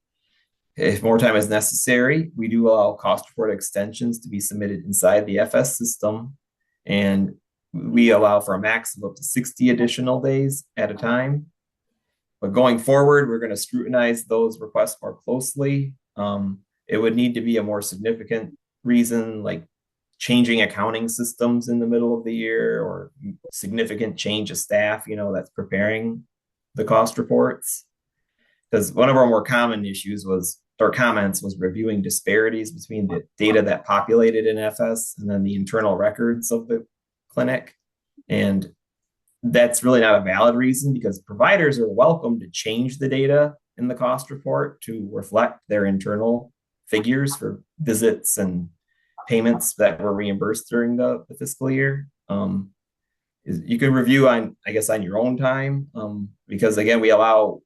If more time is necessary, we do allow cost report extensions to be submitted inside the FS system, and we allow for a max of up to 60 additional days at a time. But going forward, we're going to scrutinize those requests more closely. It would need to be a more significant reason, like changing accounting systems in the middle of the year, or significant change of staff, that's preparing the cost reports. Because one of our more common comments was reviewing disparities between the data that populated in FS and then the internal records of the clinic. And that's really not a valid reason, because providers are welcome to change the data in the cost report to reflect their internal figures for visits and payments that were reimbursed during the fiscal year. You can review on your own time, because again, we allow,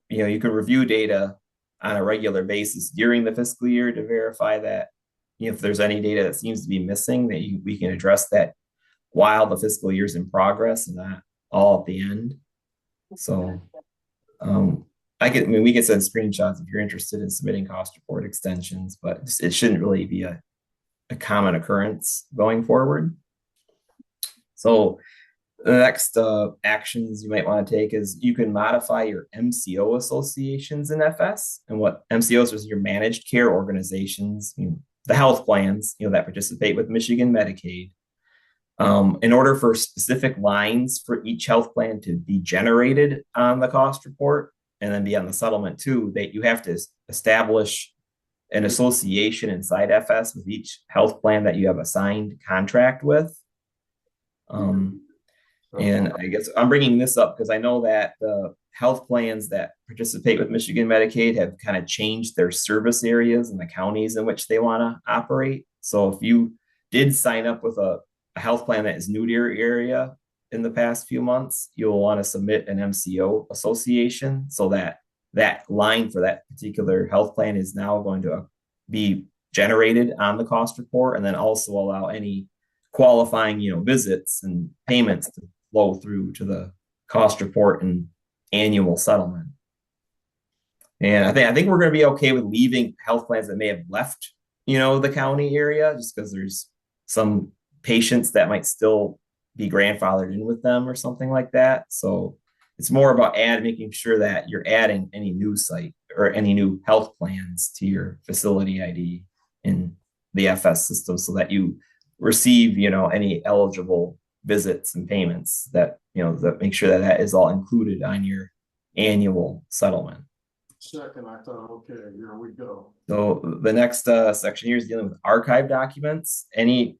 you can review data on a regular basis during the fiscal year to verify that, if there's any data that seems to be missing, that we can address that while the fiscal year is in progress and not all at the end. So we can send screenshots if you're interested in submitting cost report extensions, but it shouldn't really be a common occurrence going forward. So the next actions you might want to take is you can modify your MCO associations in FS. And what MCOs are your managed care organizations, the health plans, that participate with Michigan Medicaid. In order for specific lines for each health plan to be generated on the cost report and then be on the settlement too, that you have to establish an association inside FS with each health plan that you have a signed contract with. And I guess I'm bringing this up because I know that the health plans that participate with Michigan Medicaid have kind of changed their service areas and the counties in which they want to operate. So if you did sign up with a health plan that is new to your area in the past few months, you'll want to submit an MCO association so that that line for that particular health plan is now going to be generated on the cost report, and then also allow any qualifying, visits and payments to flow through to the cost report and annual settlement. And I think we're going to be okay with leaving health plans that may have left, the county area, just because there's some patients that might still be grandfathered in with them or something like that. So it's more about making sure that you're adding any new site or any new health plans to your facility ID in the FS system, so that you receive, any eligible visits and payments that, that make sure that is all included on your annual settlement. Second, I thought, okay, here we go. So the next section here is dealing with archive documents. Any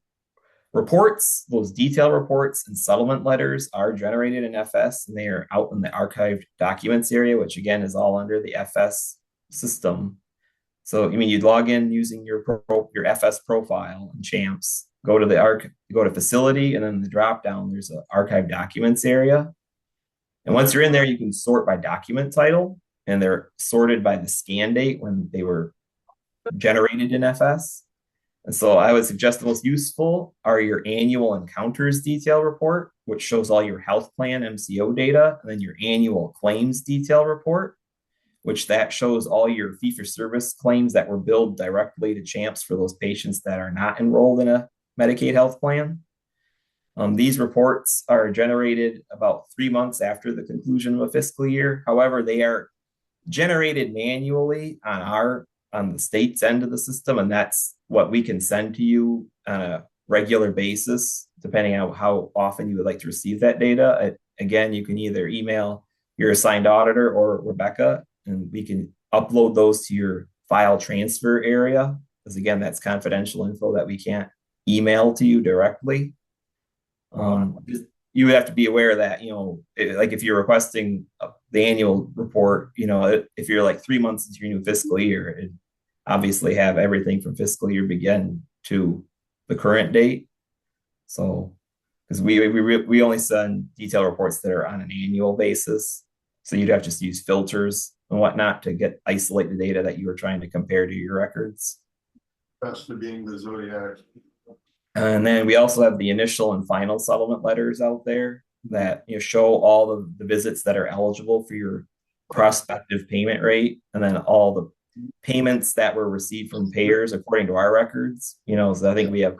reports, those detailed reports and settlement letters are generated in FS and they are out in the archived documents area, which again is all under the FS system. So you mean you'd log in using your FS profile and Champs, go to the go to facility, and then the drop down, there's an archive documents area. And once you're in there, you can sort by document title, and they're sorted by the scan date when they were generated in FS. And so I would suggest the most useful are your annual encounters detail report, which shows all your health plan MCO data, and then your annual claims detail report, which that shows all your fee-for-service claims that were billed directly to Champs for those patients that are not enrolled in a Medicaid health plan. These reports are generated about 3 months after the conclusion of a fiscal year. However, they are generated manually on the state's end of the system, and that's what we can send to you on a regular basis, depending on how often you would like to receive that data. Again, you can either email your assigned auditor or Rebecca, and we can upload those to your file transfer area, because again, that's confidential info that we can't email to you directly. You would have to be aware that, like if you're requesting the annual report, if you're like 3 months into your new fiscal year, it obviously have everything from fiscal year begin to the current date. So, because we only send detailed reports that are on an annual basis, so you'd have to just use filters and whatnot to isolate the data that you were trying to compare to your records. Best to being the Zodiac. And then we also have the initial and final settlement letters out there that show all of the visits that are eligible for your prospective payment rate, and then all the payments that were received from payers according to our records. So I think we have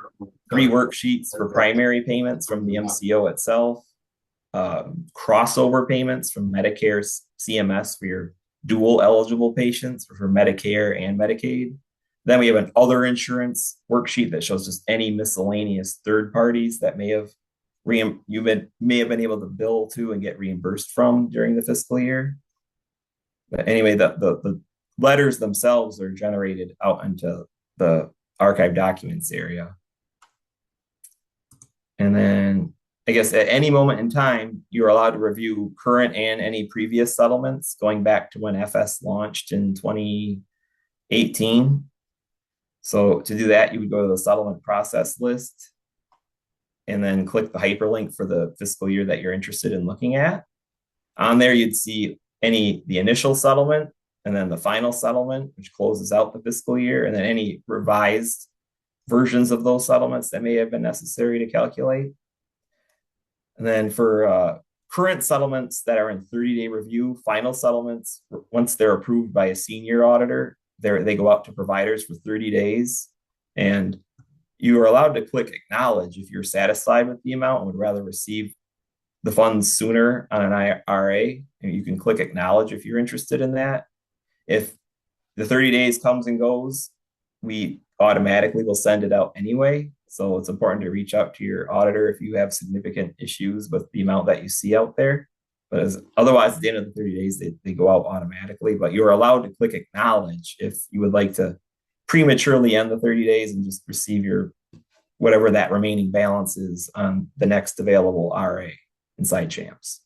3 worksheets for primary payments from the MCO itself, crossover payments from Medicare CMS for your dual eligible patients for Medicare and Medicaid. Then we have an other insurance worksheet that shows just any miscellaneous third parties that may have been able to bill to and get reimbursed from during the fiscal year. But anyway, the letters themselves are generated out into the archive documents area. And then I guess at any moment in time, you're allowed to review current and any previous settlements going back to when FS launched in 2018. So to do that, you would go to the settlement process list and then click the hyperlink for the fiscal year that you're interested in looking at. On there, you'd see the initial settlement, and then the final settlement, which closes out the fiscal year, and then any revised versions of those settlements that may have been necessary to calculate. And then for current settlements that are in 30-day review, final settlements, once they're approved by a senior auditor, they go out to providers for 30 days. And you are allowed to click acknowledge if you're satisfied with the amount and would rather receive the funds sooner on an IRA. And you can click acknowledge if you're interested in that. If the 30 days comes and goes, we automatically will send it out anyway. So it's important to reach out to your auditor if you have significant issues with the amount that you see out there. But otherwise, at the end of the 30 days, they go out automatically. But you're allowed to click acknowledge if you would like to prematurely end the 30 days and just receive your whatever that remaining balance is on the next available RA inside Champs.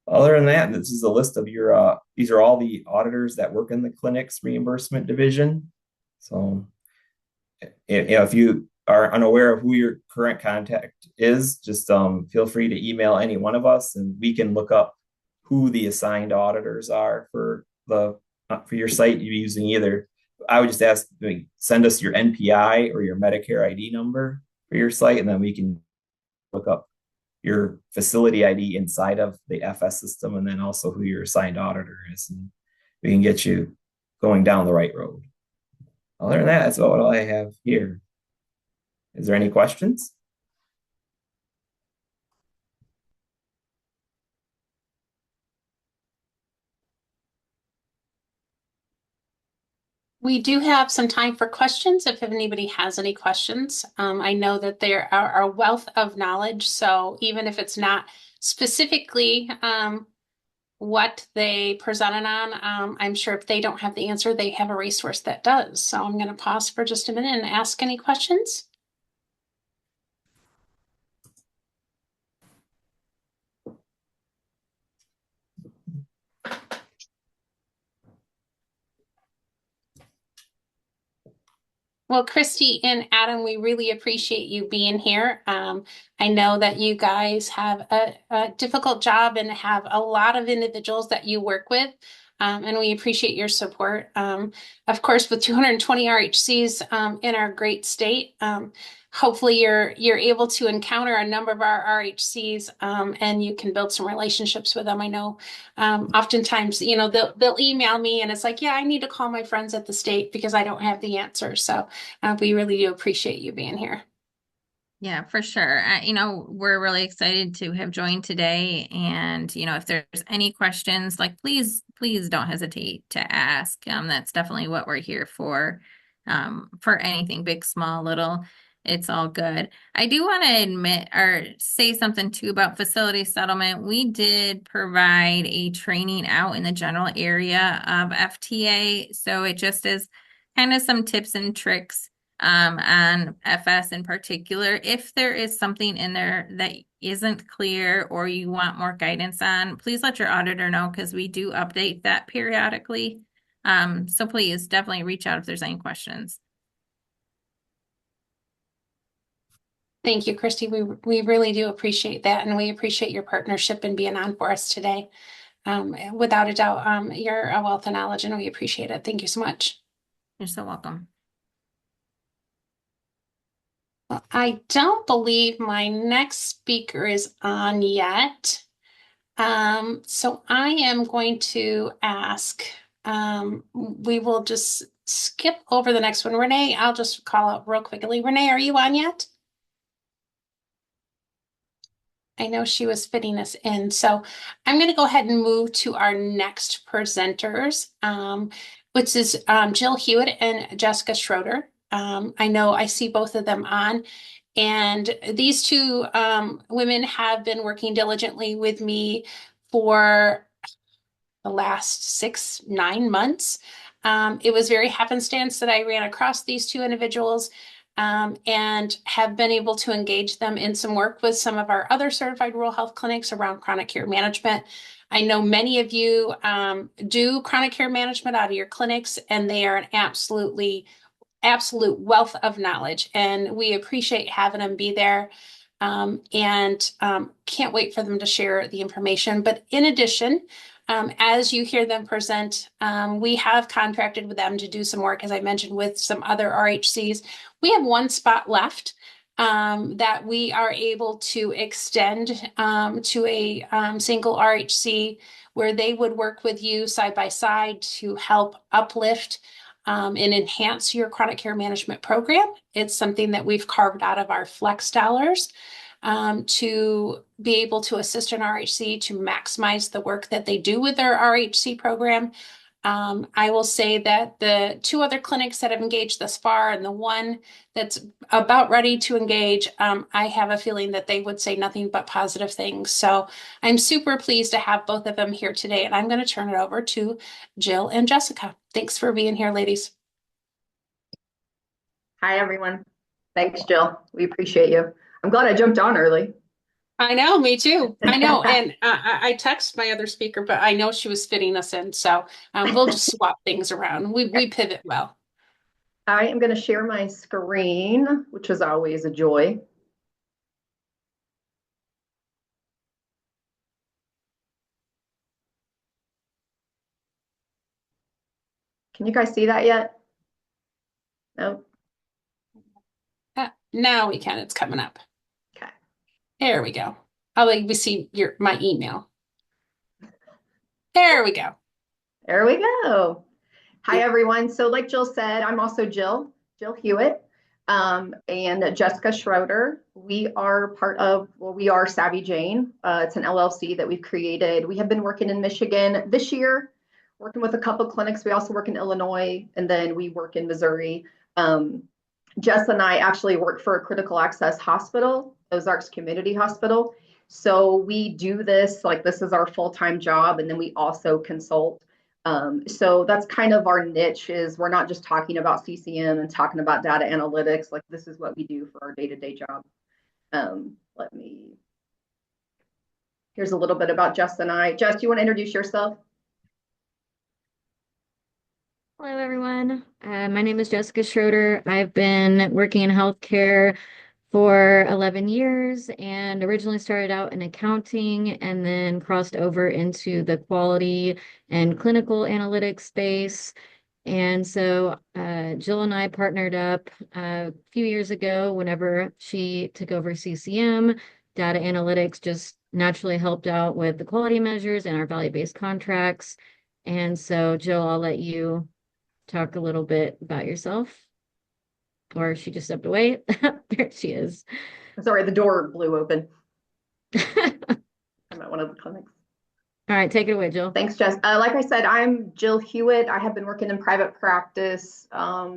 Other than that, this is a list of these are all the auditors that work in the clinic's reimbursement division. So if you are unaware of who your current contact is, just feel free to email any one of us and we can look up who the assigned auditors are for your site you're using. Either I would just ask, send us your NPI or your Medicare ID number for your site, and then we can look up your facility ID inside of the FS system, and then also who your assigned auditor is, and we can get you going down the right road. Other than that, that's about all I have here. Is there any questions? We do have some time for questions if anybody has any questions. I know that there are a wealth of knowledge, so even if it's not specifically what they presented on. I'm sure if they don't have the answer, they have a resource that does. So I'm going to pause for just a minute and ask any questions. Well, Christy and Adam, we really appreciate you being here. I know that you guys have a difficult job and have a lot of individuals that you work with, and we appreciate your support. Of course, with 220 RHCs in our great state, hopefully you're able to encounter a number of our RHCs, and you can build some relationships with them. I know oftentimes, you know, they'll email me and it's like, yeah, I need to call my friends at the state because I don't have the answer. So we really do appreciate you being here. Yeah, for sure. You know, we're really excited to have joined today. And, you know, if there's any questions, like, please don't hesitate to ask. That's definitely what we're here for anything big, small, little. It's all good. I do want to admit or say something too about facility settlement. We did provide a training out in the general area of FTA. So it just is kind of some tips and tricks on FS in particular. If there is something in there that isn't clear or you want more guidance on, please let your auditor know because we do update that periodically. So please definitely reach out if there's any questions. Thank you, Christy. We really do appreciate that, and we appreciate your partnership and being on for us today. Without a doubt, you're a wealth of knowledge, and we appreciate it. Thank you so much. You're so welcome. Well, I don't believe my next speaker is on yet. So I am going to ask, we will just skip over the next one. Renee, I'll just call out real quickly. Renee, are you on yet? I know she was fitting us in. So I'm going to go ahead and move to our next presenters, which is Jill Hewitt and Jessica Schroeder. I know I see both of them on. And these two women have been working diligently with me for the last 6-9 months. It was very happenstance that I ran across these two individuals and have been able to engage them in some work with some of our other certified rural health clinics around chronic care management. I know many of you do chronic care management out of your clinics, and they are an absolute wealth of knowledge, and we appreciate having them be there. And can't wait for them to share the information. But in addition, as you hear them present, we have contracted with them to do some work, as I mentioned, with some other RHCs. We have one spot left that we are able to extend to a single RHC where they would work with you side by side to help uplift and enhance your chronic care management program. It's something that we've carved out of our flex dollars to be able to assist an RHC to maximize the work that they do with their RHC program. I will say that the two other clinics that have engaged thus far and the one that's about ready to engage, I have a feeling that they would say nothing but positive things. So I'm super pleased to have both of them here today, and I'm going to turn it over to Jill and Jessica. Thanks for being here, ladies. Hi, everyone. Thanks, Jill. We appreciate you. I'm glad I jumped on early. I know, me too. I know. And I texted my other speaker, but I know she was fitting us in. So we'll just swap things around. We pivot well. I am going to share my screen, which is always a joy. Can you guys see that yet? No? Now we can. It's coming up. Okay. There we go. I'll let you see my email. There we go. There we go. Hi, everyone. So like Jill said, I'm also Jill Hewitt, and Jessica Schroeder. We are part of, well, we are Savvy Jane. It's an LLC that we've created. We have been working in Michigan this year, working with a couple of clinics. We also work in Illinois, and then we work in Missouri. Jess and I actually work for a critical access hospital, Ozarks Community Hospital. So we do this, like this is our full-time job, and then we also consult. So that's kind of our niche is we're not just talking about CCM and talking about data analytics, like this is what we do for our day-to-day job. Here's a little bit about Jess and I. Jess, do you want to introduce yourself? Hello, everyone. My name is Jessica Schroeder. I've been working in healthcare for 11 years and originally started out in accounting and then crossed over into the quality and clinical analytics space. And so Jill and I partnered up a few years ago whenever she took over CCM. Data analytics just naturally helped out with the quality measures and our value-based contracts. And so, Jill, I'll let you talk a little bit about yourself. Or she just stepped away. There she is. Sorry, the door blew open. I'm at one of the clinics. All right, take it away, Jill. Thanks, Jess. Like I said, I'm Jill Hewitt. I have been working in private practice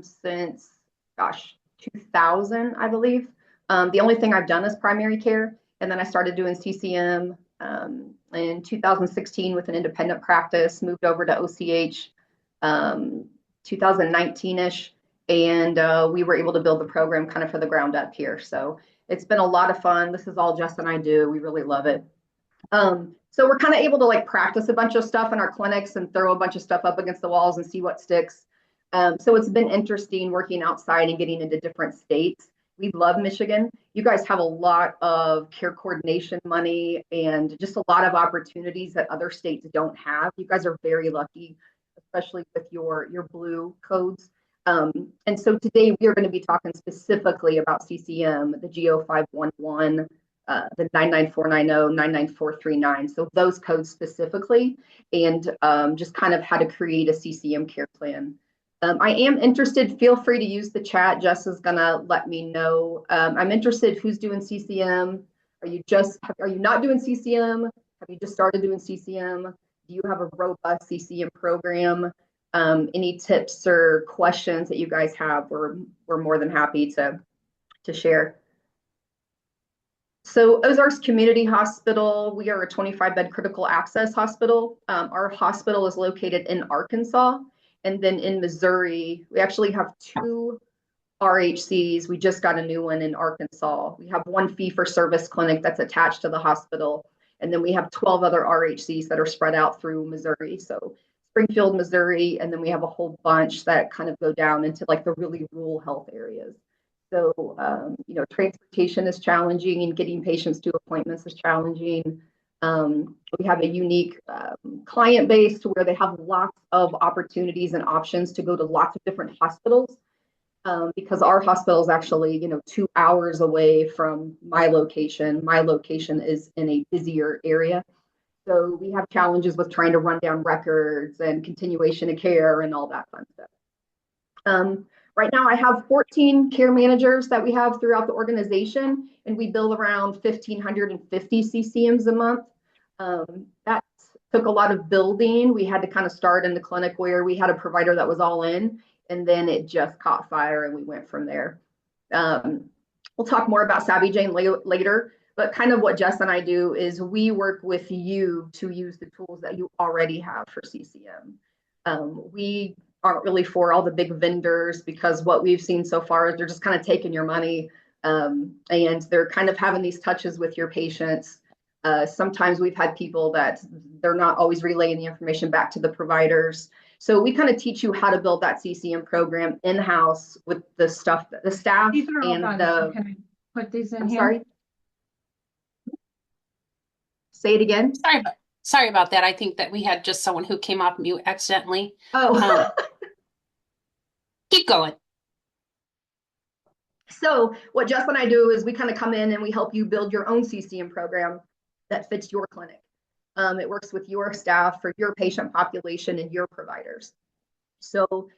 since, 2000, I believe. The only thing I've done is primary care. And then I started doing CCM in 2016 with an independent practice, moved over to OCH 2019-ish. And we were able to build the program kind of for the ground up here. So it's been a lot of fun. This is all Jess and I do. We really love it. So we're kind of able to like practice a bunch of stuff in our clinics and throw a bunch of stuff up against the walls and see what sticks. So it's been interesting working outside and getting into different states. We love Michigan. You guys have a lot of care coordination money and just a lot of opportunities that other states don't have. You guys are very lucky, especially with your blue codes. And so today we are going to be talking specifically about CCM, the GO 511, the 99490, 99439. So those codes specifically, and just kind of how to create a CCM care plan. I am interested, feel free to use the chat. Jess is gonna let me know. I'm interested who's doing CCM. Are you not doing CCM? Have you just started doing CCM? Do you have a robust CCM program? Any tips or questions that you guys have, we're more than happy to share. So Ozarks Community Hospital, we are a 25-bed critical access hospital. Our hospital is located in Arkansas. And then in Missouri, we actually have 2 RHCs. We just got a new one in Arkansas. We have one fee-for-service clinic that's attached to the hospital. And then we have 12 other RHCs that are spread out through Missouri. So Springfield, Missouri, and then we have a whole bunch that kind of go down into like the really rural health areas. So, transportation is challenging and getting patients to appointments is challenging. We have a unique client base to where they have lots of opportunities and options to go to lots of different hospitals because our hospital is actually, 2 hours away from my location. My location is in a busier area. So we have challenges with trying to run down records and continuation of care and all that fun stuff. Right now, I have 14 care managers that we have throughout the organization, and we bill around 1,550 CCMs a month. That took a lot of building. We had to kind of start in the clinic where we had a provider that was all in, and then it just caught fire, and we went from there. We'll talk more about Savvy Jane later, but kind of what Jess and I do is we work with you to use the tools that you already have for CCM. We aren't really for all the big vendors because what we've seen so far is they're just kind of taking your money and they're kind of having these touches with your patients. Sometimes we've had people that they're not always relaying the information back to the providers. So we kind of teach you how to build that CCM program in-house with the staff and the. Can I put these in I'm here? sorry. Say it again. Sorry about that. I think that we had just someone who came off mute accidentally. Oh. Keep going. So what Jess and I do is we kind of come in and we help you build your own CCM program that fits your clinic. It works with your staff for your patient population and your providers. So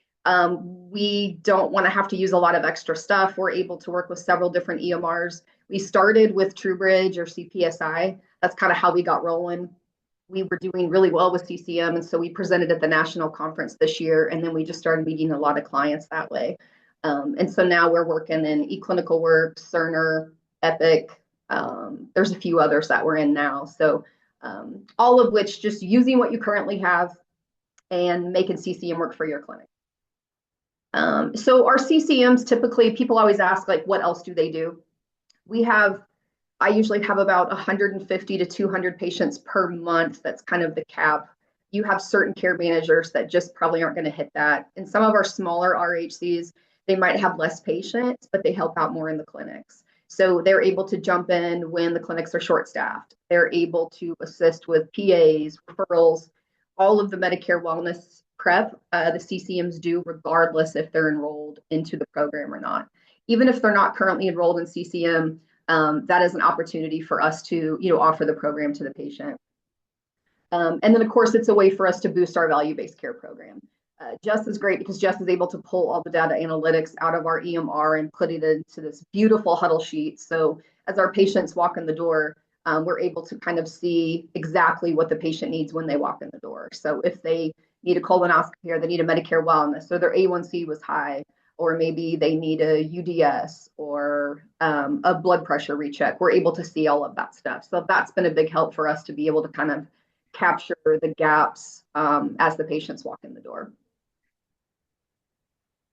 we don't want to have to use a lot of extra stuff. We're able to work with several different EMRs. We started with TrueBridge or CPSI. That's kind of how we got rolling. We were doing really well with CCM, and so we presented at the national conference this year, and then we just started meeting a lot of clients that way. And so now we're working in eClinicalWorks, Cerner, Epic, There's a few others that we're in now. So all of which just using what you currently have and making CCM work for your clinic. So our CCMs, typically people always ask, like, what else do they do? I usually have about 150 to 200 patients per month. That's kind of the cap. You have certain care managers that just probably aren't going to hit that. And some of our smaller RHCs, they might have less patients, but they help out more in the clinics. So they're able to jump in when the clinics are short-staffed. They're able to assist with PAs, referrals, all of the Medicare wellness prep the CCMs do, regardless if they're enrolled into the program or not. Even if they're not currently enrolled in CCM, that is an opportunity for us to, offer the program to the patient. And then, of course, it's a way for us to boost our value-based care program. Jess is great because Jess is able to pull all the data analytics out of our EMR and put it into this beautiful huddle sheet. So as our patients walk in the door, we're able to kind of see exactly what the patient needs when they walk in the door. So if they need a colonoscopy or they need a Medicare wellness, or their A1C was high, or maybe they need a UDS or a blood pressure recheck, we're able to see all of that stuff. So that's been a big help for us to be able to kind of capture the gaps as the patients walk in the door.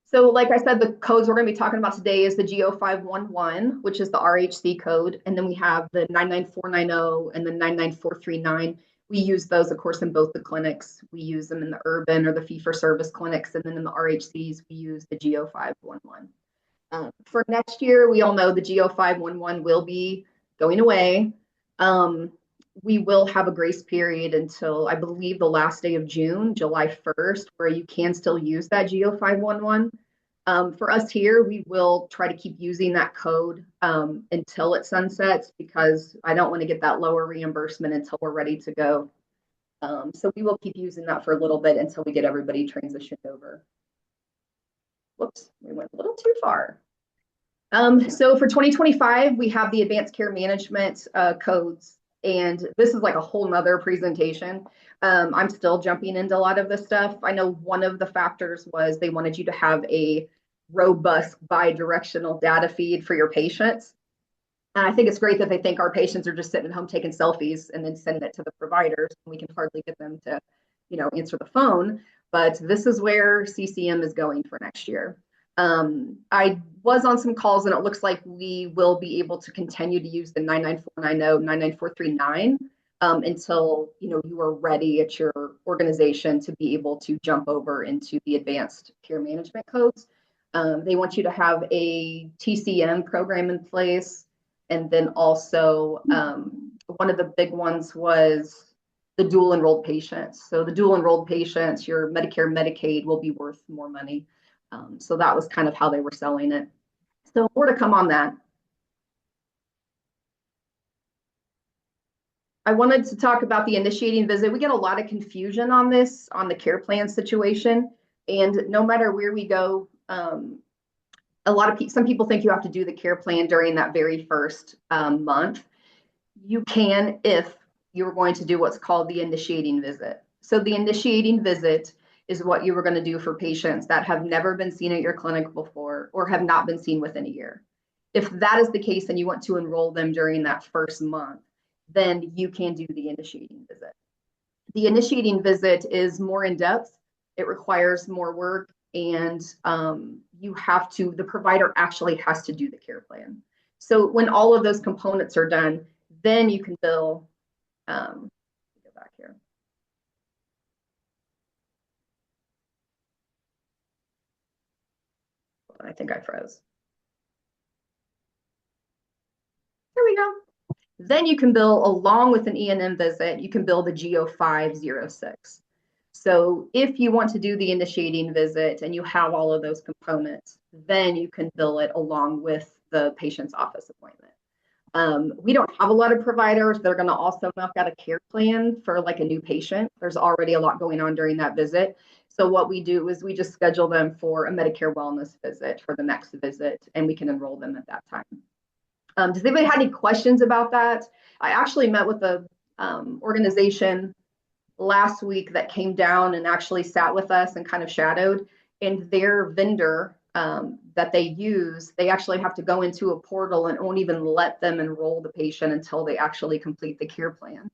So like I said, the codes we're going to be talking about today is the G0511, which is the RHC code. And then we have the 99490 and the 99439. We use those, of course, in both the clinics. We use them in the urban or the fee-for-service clinics. And then in the RHCs, we use the G0511. For next year, we all know the G0511 will be going away. We will have a grace period until, I believe, the last day of June, July 1st, where you can still use that G0511. For us here, we will try to keep using that code until it sunsets, because I don't want to get that lower reimbursement until we're ready to go. So we will keep using that for a little bit until we get everybody transitioned over. Whoops, we went a little too far. So for 2025, we have the advanced care management codes. And this is like a whole nother presentation. I'm still jumping into a lot of this stuff. I know one of the factors was they wanted you to have a robust bi-directional data feed for your patients. And I think it's great that they think our patients are just sitting at home taking selfies and then sending it to the providers. We can hardly get them to, answer the phone. But this is where CCM is going for next year. I was on some calls, and it looks like we will be able to continue to use the 99490, 99439 until you are ready at your organization to be able to jump over into the advanced care management codes. They want you to have a TCM program in place, and then also one of the big ones was the dual enrolled patients. So the dual enrolled patients, your Medicare, Medicaid will be worth more money. So that was kind of how they were selling it. So more to come on that. I wanted to talk about the initiating visit. We get a lot of confusion on this, on the care plan situation. And no matter where we go, some people think you have to do the care plan during that very first month. You can if you're going to do what's called the initiating visit. So the initiating visit is what you were going to do for patients that have never been seen at your clinic before or have not been seen within a year. If that is the case and you want to enroll them during that first month, then you can do the initiating visit. The initiating visit is more in depth. It requires more work, and the provider actually has to do the care plan. So when all of those components are done, then you can bill. Go back here. I think I froze. There we go. Then you can bill, along with an E&M visit, you can bill the G0506. So if you want to do the initiating visit and you have all of those components, then you can bill it along with the patient's office appointment. We don't have a lot of providers that are going to also knock out a care plan for like a new patient. There's already a lot going on during that visit. So what we do is we just schedule them for a Medicare wellness visit for the next visit, and we can enroll them at that time. Does anybody have any questions about that? I actually met with the organization last week that came down and actually sat with us and kind of shadowed, and their vendor that they use, they actually have to go into a portal and won't even let them enroll the patient until they actually complete the care plan,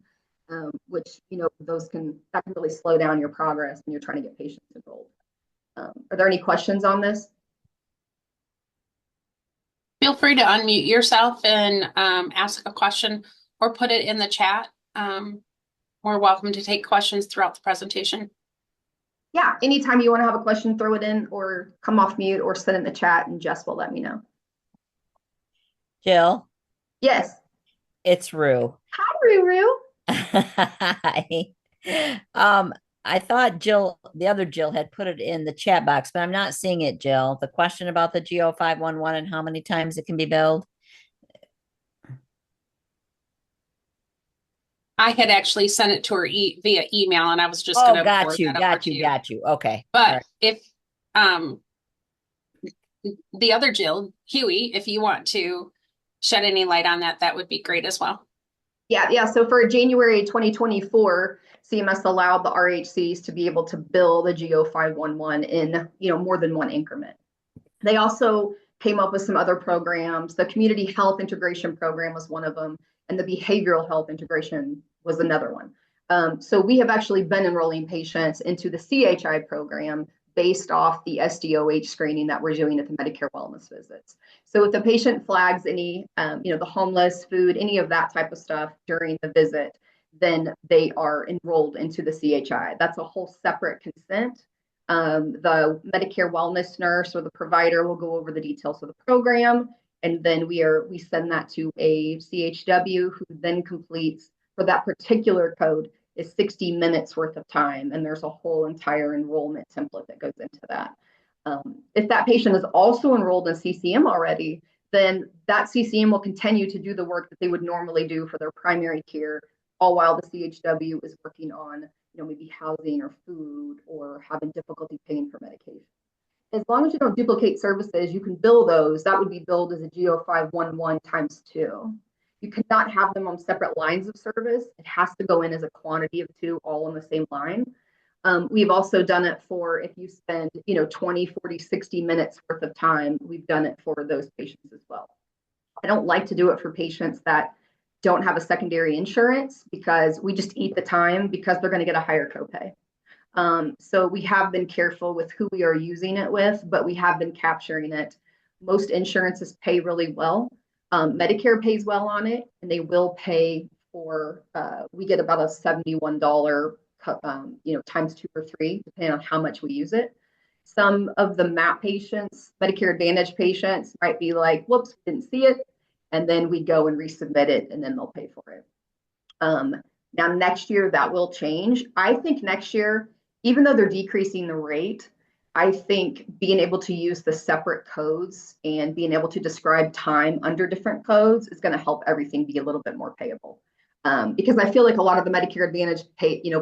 which, that can really slow down your progress when you're trying to get patients enrolled. Are there any questions on this? Feel free to unmute yourself and ask a question or put it in the chat. We're welcome to take questions throughout the presentation. Yeah, anytime you want to have a question, throw it in or come off mute or send it in the chat and Jess will let me know. Jill, Yes. it's Rue. Hi, Ruru. Hi. I thought the other Jill had put it in the chat box, but I'm not seeing it, Jill. The question about the GO 511 and how many times it can be billed. I had actually sent it to her via email, and I was just Oh, going to got forward you, that over got to you, got you. Okay. But All right. if the other Jill, Huey, if you want to shed any light on that, that would be great as well. Yeah. So for January 2024, CMS allowed the RHCs to be able to bill the GO 511 in, more than one increment. They also came up with some other programs. The community health integration program was one of them, and the behavioral health integration was another one. So we have actually been enrolling patients into the CHI program based off the SDOH screening that we're doing at the Medicare wellness visits. So if the patient flags any, the homeless, food, any of that type of stuff during the visit, then they are enrolled into the CHI. That's a whole separate consent. The Medicare wellness nurse or the provider will go over the details of the program, and then we send that to a CHW who then completes for that particular code is 60 minutes worth of time, and there's a whole entire enrollment template that goes into that. If that patient is also enrolled in CCM already, then that CCM will continue to do the work that they would normally do for their primary care, all while the CHW is working on, maybe housing or food or having difficulty paying for medication. As long as you don't duplicate services, you can bill those. That would be billed as a GO 511 times 2. You cannot have them on separate lines of service. It has to go in as a quantity of 2 all on the same line. We've also done it for if you spend, 20, 40, 60 minutes worth of time, we've done it for those patients as well. I don't like to do it for patients that don't have a secondary insurance because we just eat the time because they're going to get a higher copay. So we have been careful with who we are using it with, but we have been capturing it. Most insurances pay really well. Medicare pays well on it, and they will pay for, we get about a $71, times 2 or 3, depending on how much we use it. Some of the MAP patients, Medicare Advantage patients, might be like, whoops, didn't see it. And then we go and resubmit it, and then they'll pay for it. Now, next year, that will change. I think next year, even though they're decreasing the rate, I think being able to use the separate codes and being able to describe time under different codes is going to help everything be a little bit more payable. Because I feel like a lot of the Medicare Advantage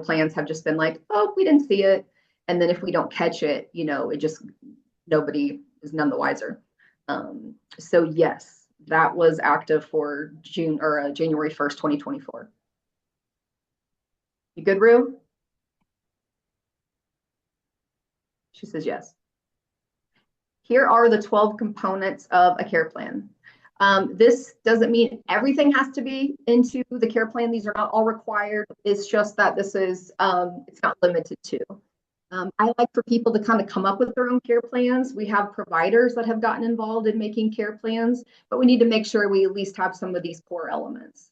plans have just been like, oh, we didn't see it. And then if we don't catch it, it just, nobody is none the wiser. So yes, that was active for January 1st, 2024. You good, Rue? She says yes. Here are the 12 components of a care plan. This doesn't mean everything has to be into the care plan. These are not all required. It's just that this is, it's not limited to. I like for people to kind of come up with their own care plans. We have providers that have gotten involved in making care plans, but we need to make sure we at least have some of these core elements.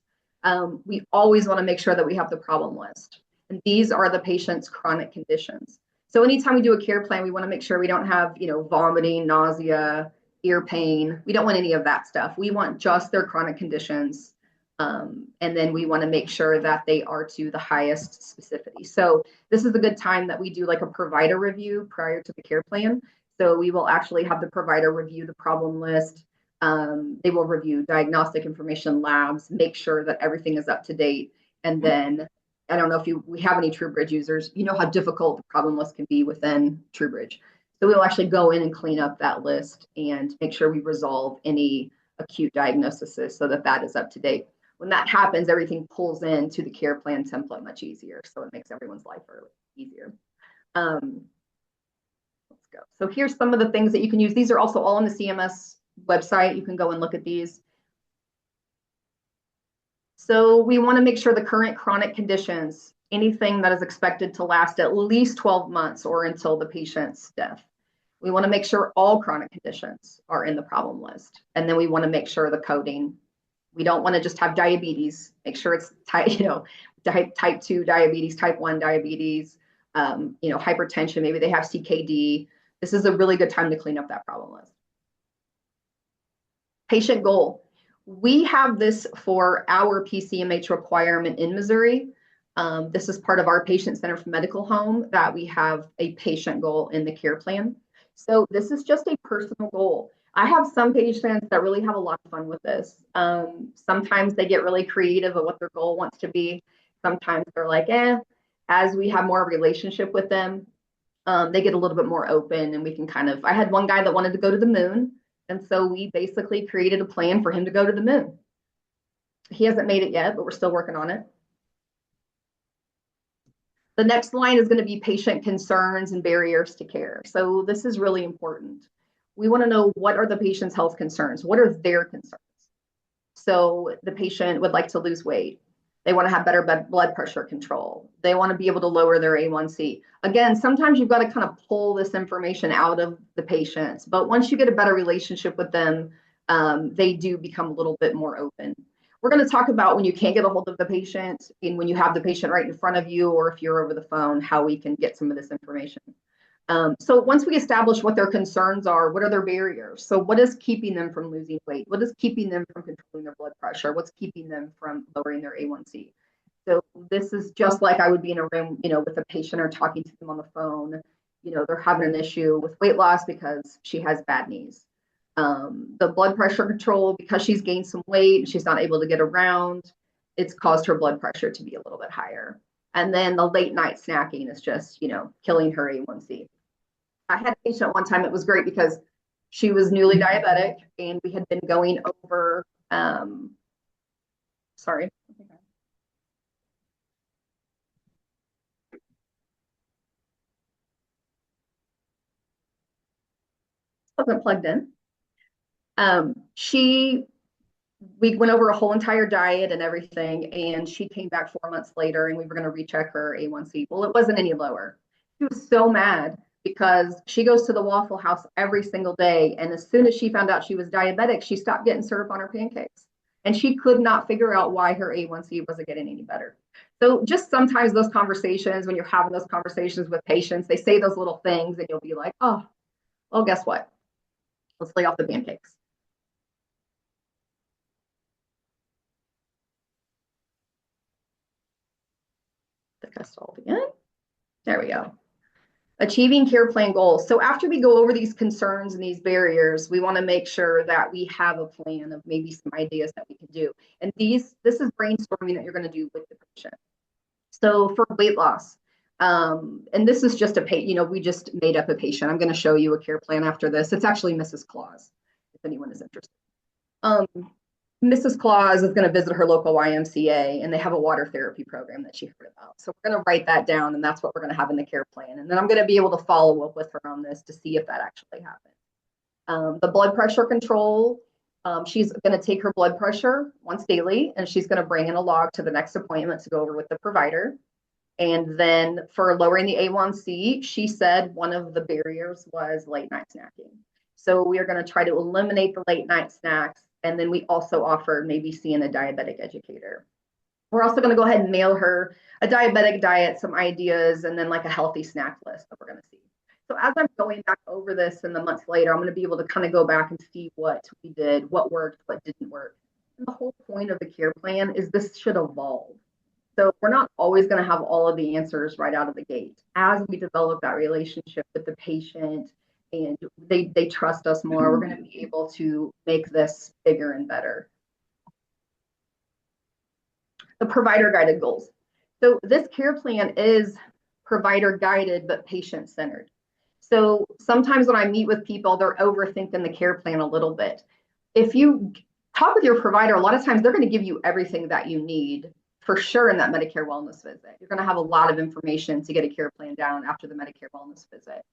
We always want to make sure that we have the problem list. And these are the patient's chronic conditions. So anytime we do a care plan, we want to make sure we don't have, vomiting, nausea, ear pain. We don't want any of that stuff. We want just their chronic conditions. And then we want to make sure that they are to the highest specificity. So this is a good time that we do like a provider review prior to the care plan. So we will actually have the provider review the problem list. They will review diagnostic information labs, make sure that everything is up to date. And then I don't know if we have any TrueBridge users, how difficult the problem list can be within TrueBridge. So we'll actually go in and clean up that list and make sure we resolve any acute diagnoses so that that is up to date. When that happens, everything pulls into the care plan template much easier. So it makes everyone's life easier. Let's go. So here's some of the things that you can use. These are also all on the CMS website. You can go and look at these. So we want to make sure the current chronic conditions, anything that is expected to last at least 12 months or until the patient's death. We want to make sure all chronic conditions are in the problem list. And then we want to make sure the coding, we don't want to just have diabetes, make sure it's type 2 diabetes, type 1 diabetes, hypertension, maybe they have CKD. This is a really good time to clean up that problem list. Patient goal. We have this for our PCMH requirement in Missouri. This is part of our patient center for medical home that we have a patient goal in the care plan. So this is just a personal goal. I have some patients that really have a lot of fun with this. Sometimes they get really creative of what their goal wants to be. Sometimes they're like, as we have more relationship with them, they get a little bit more open and we can I had one guy that wanted to go to the moon. And so we basically created a plan for him to go to the moon. He hasn't made it yet, but we're still working on it. The next line is going to be patient concerns and barriers to care. So this is really important. We want to know, what are the patient's health concerns? What are their concerns? So the patient would like to lose weight. They want to have better blood pressure control. They want to be able to lower their A1C. Again, sometimes you've got to kind of pull this information out of the patients, but once you get a better relationship with them, they do become a little bit more open. We're going to talk about when you can't get a hold of the patient and when you have the patient right in front of you, or if you're over the phone, how we can get some of this information. So once we establish what their concerns are, what are their barriers? So what is keeping them from losing weight? What is keeping them from controlling their blood pressure? What's keeping them from lowering their A1C? So this is just like I would be in a room, with a patient or talking to them on the phone. They're having an issue with weight loss because she has bad knees. The blood pressure control, because she's gained some weight and she's not able to get around, it's caused her blood pressure to be a little bit higher. And then the late night snacking is just, killing her A1C. I had a patient one time, it was great because she was newly diabetic and we had been going over, sorry. Wasn't plugged in. We went over a whole entire diet and everything, and she came back 4 months later and we were going to recheck her A1C. Well, it wasn't any lower. She was so mad because she goes to the Waffle House every single day. And as soon as she found out she was diabetic, she stopped getting syrup on her pancakes. And she could not figure out why her A1C wasn't getting any better. So just sometimes those conversations, when you're having those conversations with patients, they say those little things and you'll be like, oh, well, guess what? Let's lay off the pancakes. The custard again. There we go. Achieving care plan goals. So after we go over these concerns and these barriers, we want to make sure that we have a plan of maybe some ideas that we can do. And this is brainstorming that you're going to do with the patient. So for weight loss, and this is just we just made up a patient. I'm going to show you a care plan after this. It's actually Mrs. Claus, if anyone is interested. Mrs. Claus is going to visit her local YMCA, and they have a water therapy program that she heard about. So we're going to write that down, and that's what we're going to have in the care plan. And then I'm going to be able to follow up with her on this to see if that actually happened. The blood pressure control, she's going to take her blood pressure once daily, and she's going to bring in a log to the next appointment to go over with the provider. And then for lowering the A1C, she said one of the barriers was late night snacking. So we are going to try to eliminate the late night snacks. And then we also offer maybe seeing a diabetic educator. We're also going to go ahead and mail her a diabetic diet, some ideas, and then like a healthy snack list that we're going to see. So as I'm going back over this in the months later, I'm going to be able to kind of go back and see what we did, what worked, what didn't work. And the whole point of the care plan is this should evolve. So we're not always going to have all of the answers right out of the gate. As we develop that relationship with the patient and they trust us more, we're going to be able to make this bigger and better. The provider guided goals. So this care plan is provider guided, but patient centered. So sometimes when I meet with people, they're overthinking the care plan a little bit. If you talk with your provider, a lot of times they're going to give you everything that you need for sure in that Medicare wellness visit. You're going to have a lot of information to get a care plan down after the Medicare wellness visit.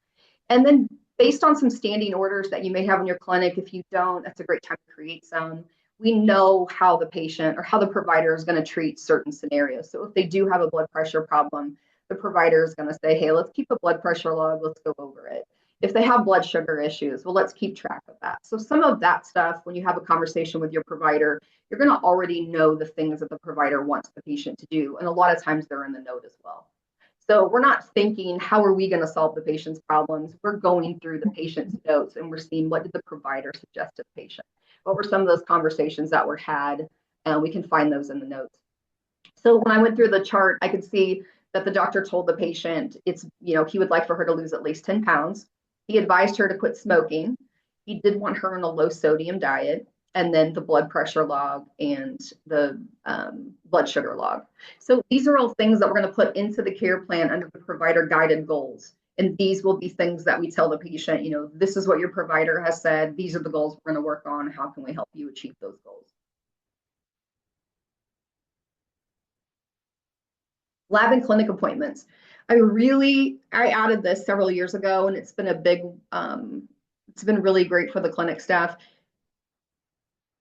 And then based on some standing orders that you may have in your clinic, if you don't, that's a great time to create some. We know how the patient or how the provider is going to treat certain scenarios. So if they do have a blood pressure problem, the provider is going to say, hey, let's keep a blood pressure log, let's go over it. If they have blood sugar issues, well, let's keep track of that. So some of that stuff, when you have a conversation with your provider, you're going to already know the things that the provider wants the patient to do. And a lot of times they're in the note as well. So we're not thinking, how are we going to solve the patient's problems? We're going through the patient's notes and we're seeing what did the provider suggest to the patient? What were some of those conversations that were had? And we can find those in the notes. So when I went through the chart, I could see that the doctor told the patient he would like for her to lose at least 10 pounds. He advised her to quit smoking. He did want her on a low sodium diet, and then the blood pressure log and the blood sugar log. So these are all things that we're going to put into the care plan under the provider guided goals. And these will be things that we tell the patient, this is what your provider has said. These are the goals we're going to work on. How can we help you achieve those goals? Lab and clinic appointments. I added this several years ago, and it's been it's been really great for the clinic staff.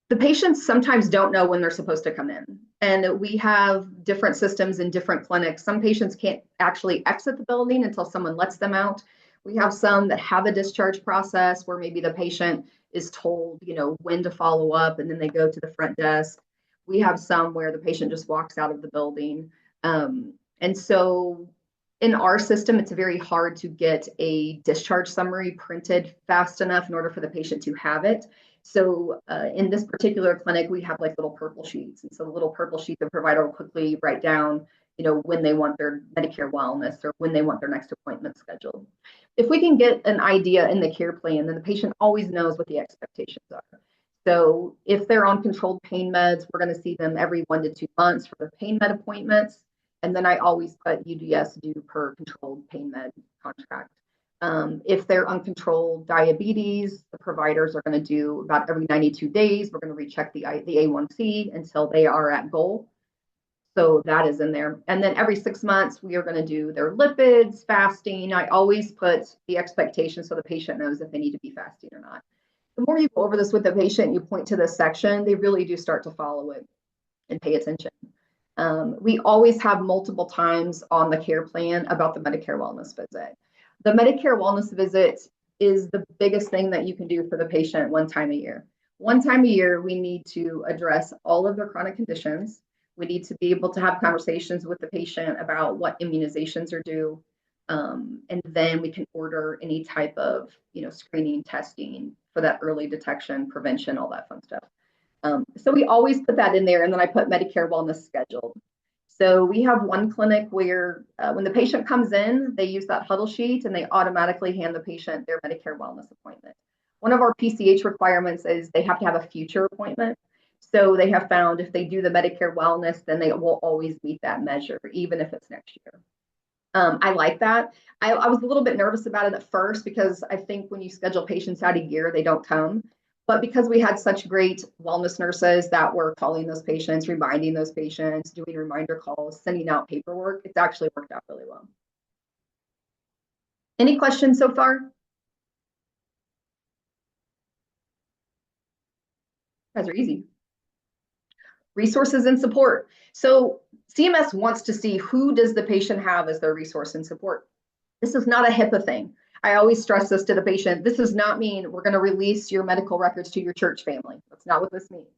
The patients sometimes don't know when they're supposed to come in, and we have different systems in different clinics. Some patients can't actually exit the building until someone lets them out. We have some that have a discharge process where maybe the patient is told, when to follow up, and then they go to the front desk. We have some where the patient just walks out of the building. And so in our system, it's very hard to get a discharge summary printed fast enough in order for the patient to have it. So in this particular clinic, we have like little purple sheets. And so the little purple sheet, the provider will quickly write down, when they want their Medicare wellness or when they want their next appointment scheduled. If we can get an idea in the care plan, then the patient always knows what the expectations are. So if they're on controlled pain meds, we're going to see them every 1 to 2 months for the pain med appointments. And then I always put UDS due per controlled pain med contract. If they're uncontrolled diabetes, the providers are going to do about every 92 days. We're going to recheck the A1C until they are at goal. So that is in there. And then every 6 months, we are going to do their lipids, fasting. I always put the expectation so the patient knows if they need to be fasting or not. The more you go over this with the patient, you point to this section, they really do start to follow it and pay attention. We always have multiple times on the care plan about the Medicare wellness visit. The Medicare wellness visit is the biggest thing that you can do for the patient one time a year. One time a year, we need to address all of their chronic conditions. We need to be able to have conversations with the patient about what immunizations are due. And then we can order any type of, screening, testing for that early detection, prevention, all that fun stuff. So we always put that in there, and then I put Medicare wellness scheduled. So we have one clinic where when the patient comes in, they use that huddle sheet and they automatically hand the patient their Medicare wellness appointment. One of our PCH requirements is they have to have a future appointment. So they have found if they do the Medicare wellness, then they will always meet that measure, even if it's next year. I like that. I was a little bit nervous about it at first because I think when you schedule patients out a year, they don't come. But because we had such great wellness nurses that were calling those patients, reminding those patients, doing reminder calls, sending out paperwork, it's actually worked out really well. Any questions so far? You guys are easy. Resources and support. So CMS wants to see who does the patient have as their resource and support. This is not a HIPAA thing. I always stress this to the patient. This does not mean we're going to release your medical records to your church family. That's not what this means.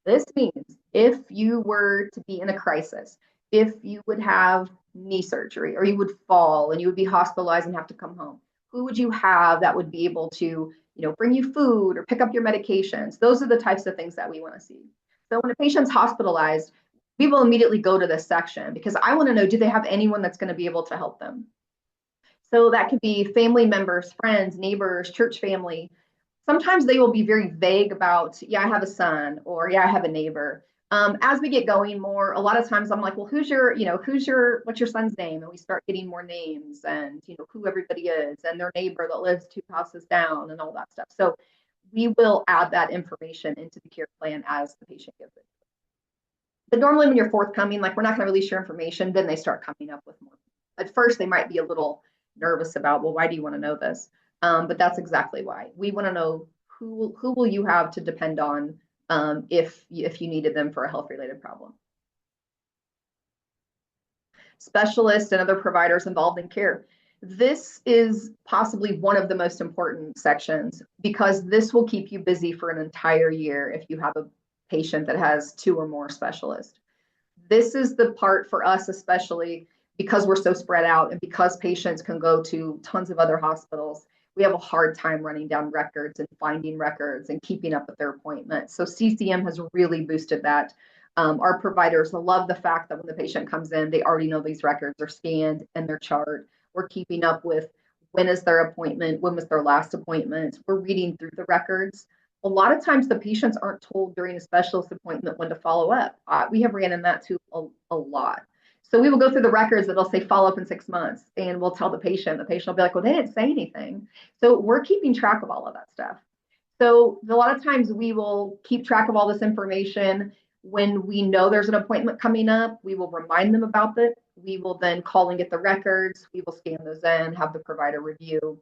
This means if you were to be in a crisis, if you would have knee surgery or you would fall and you would be hospitalized and have to come home, who would you have that would be able to, bring you food or pick up your medications? Those are the types of things that we want to see. So when a patient's hospitalized, we will immediately go to this section because I want to know, do they have anyone that's going to be able to help them? So that could be family members, friends, neighbors, church family. Sometimes they will be very vague about, yeah, I have a son, or yeah, I have a neighbor. As we get going more, a lot of times I'm like, well, what's your son's name? And we start getting more names and, who everybody is and their neighbor that lives 2 houses down and all that stuff. So we will add that information into the care plan as the patient gives it. But normally when you're forthcoming, like we're not going to release your information, then they start coming up with more. At first, they might be a little nervous about, well, why do you want to know this? But that's exactly why. We want to know who will you have to depend on if you needed them for a health-related problem. Specialists and other providers involved in care. This is possibly one of the most important sections because this will keep you busy for an entire year if you have a patient that has 2 or more specialists. This is the part for us, especially because we're so spread out and because patients can go to tons of other hospitals. We have a hard time running down records and finding records and keeping up with their appointments. So CCM has really boosted that. Our providers love the fact that when the patient comes in, they already know these records are scanned and they're charted. We're keeping up with when is their appointment, when was their last appointment. We're reading through the records. A lot of times the patients aren't told during a specialist appointment when to follow up. We have ran in that too a lot. So we will go through the records that they'll say follow up in 6 months, and we'll tell the patient will be like, well, they didn't say anything. So we're keeping track of all of that stuff. So a lot of times we will keep track of all this information. When we know there's an appointment coming up, we will remind them about it. We will then call and get the records. We will scan those in, have the provider review.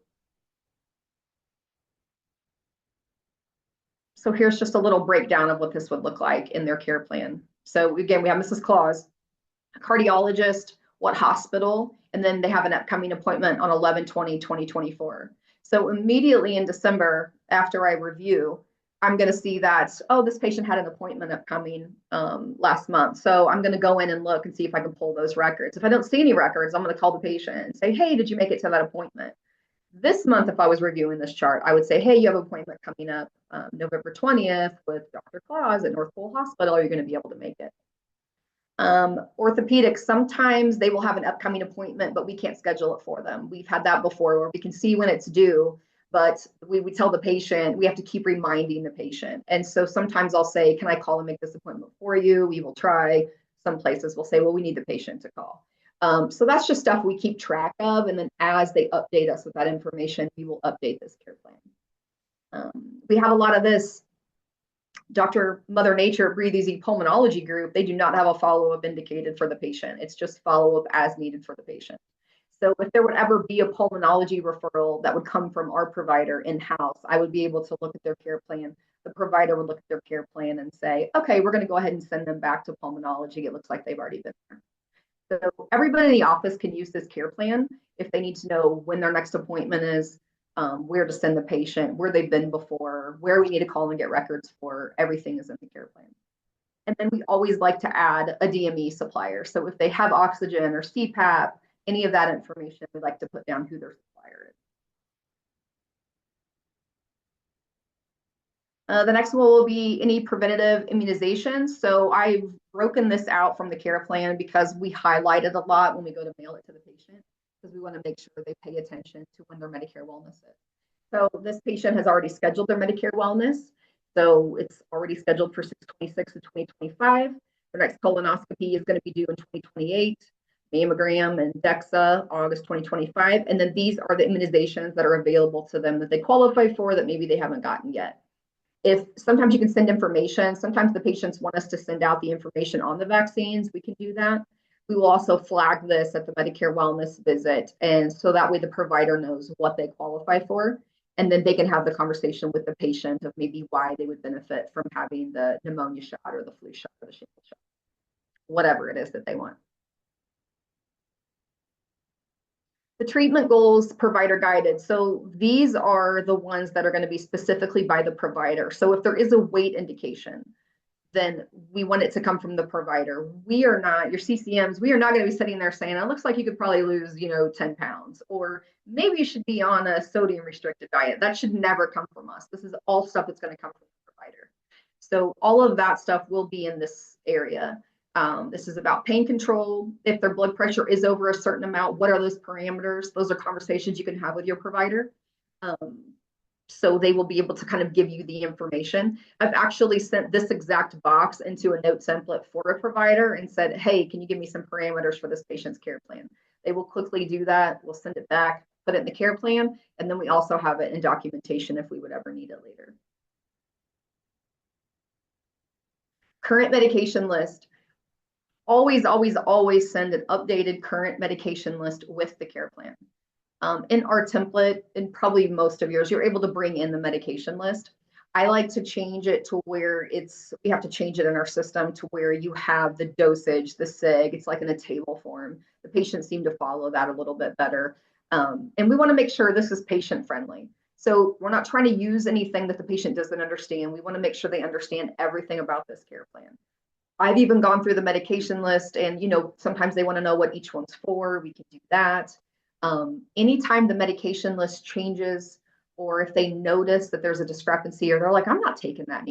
So here's just a little breakdown of what this would look like in their care plan. So again, we have Mrs. Claus, a cardiologist, what hospital, and then they have an upcoming appointment on 11/20/2024. So immediately in December, after I review, I'm going to see that, oh, this patient had an appointment upcoming last month. So I'm going to go in and look and see if I can pull those records. If I don't see any records, I'm going to call the patient and say, hey, did you make it to that appointment? This month, if I was reviewing this chart, I would say, hey, you have an appointment coming up November 20th with Dr. Claus at North Pole Hospital. Are you going to be able to make it? Orthopedics, sometimes they will have an upcoming appointment, but we can't schedule it for them. We've had that before where we can see when it's due, but we tell the patient, we have to keep reminding the patient. And so sometimes I'll say, can I call and make this appointment for you? We will try. Some places will say, well, we need the patient to call. So that's just stuff we keep track of. And then as they update us with that information, we will update this care plan. We have a lot of this. Dr. Mother Nature Breathe Easy Pulmonology Group, they do not have a follow-up indicated for the patient. It's just follow-up as needed for the patient. So if there would ever be a pulmonology referral that would come from our provider in-house, I would be able to look at their care plan. The provider would look at their care plan and say, okay, we're going to go ahead and send them back to pulmonology. It looks like they've already been there. So everybody in the office can use this care plan if they need to know when their next appointment is, where to send the patient, where they've been before, where we need to call and get records for. Everything is in the care plan. And then we always like to add a DME supplier. So if they have oxygen or CPAP, any of that information, we like to put down who their supplier is. The next one will be any preventative immunizations. So I've broken this out from the care plan because we highlight it a lot when we go to mail it to the patient, because we want to make sure they pay attention to when their Medicare wellness is. So this patient has already scheduled their Medicare wellness. So it's already scheduled for 6/26 of 2025. Their next colonoscopy is going to be due in 2028. Mammogram and DEXA, August 2025. And then these are the immunizations that are available to them that they qualify for that maybe they haven't gotten yet. If sometimes you can send information, sometimes the patients want us to send out the information on the vaccines, we can do that. We will also flag this at the Medicare wellness visit. And so that way the provider knows what they qualify for. And then they can have the conversation with the patient of maybe why they would benefit from having the pneumonia shot or the flu shot or the shingles shot, whatever it is that they want. The treatment goals, provider guided. So these are the ones that are going to be specifically by the provider. So if there is a weight indication, then we want it to come from the provider. We are not, your CCMs, we are not going to be sitting there saying, it looks like you could probably lose, 10 pounds, or maybe you should be on a sodium restricted diet. That should never come from us. This is all stuff that's going to come from the provider. So all of that stuff will be in this area. This is about pain control. If their blood pressure is over a certain amount, what are those parameters? Those are conversations you can have with your provider. So they will be able to kind of give you the information. I've actually sent this exact box into a note template for a provider and said, hey, can you give me some parameters for this patient's care plan? They will quickly do that. We'll send it back, put it in the care plan, and then we also have it in documentation if we would ever need it later. Current medication list. Always, always, always send an updated current medication list with the care plan. In our template, and probably most of yours, you're able to bring in the medication list. I like to change it to where we have to change it in our system to where you have the dosage, the SIG, it's like in a table form. The patients seem to follow that a little bit better. And we want to make sure this is patient friendly. So we're not trying to use anything that the patient doesn't understand. We want to make sure they understand everything about this care plan. I've even gone through the medication list, and sometimes they want to know what each one's for. We can do that. Anytime the medication list changes, or if they notice that there's a discrepancy, or they're like, I'm not taking that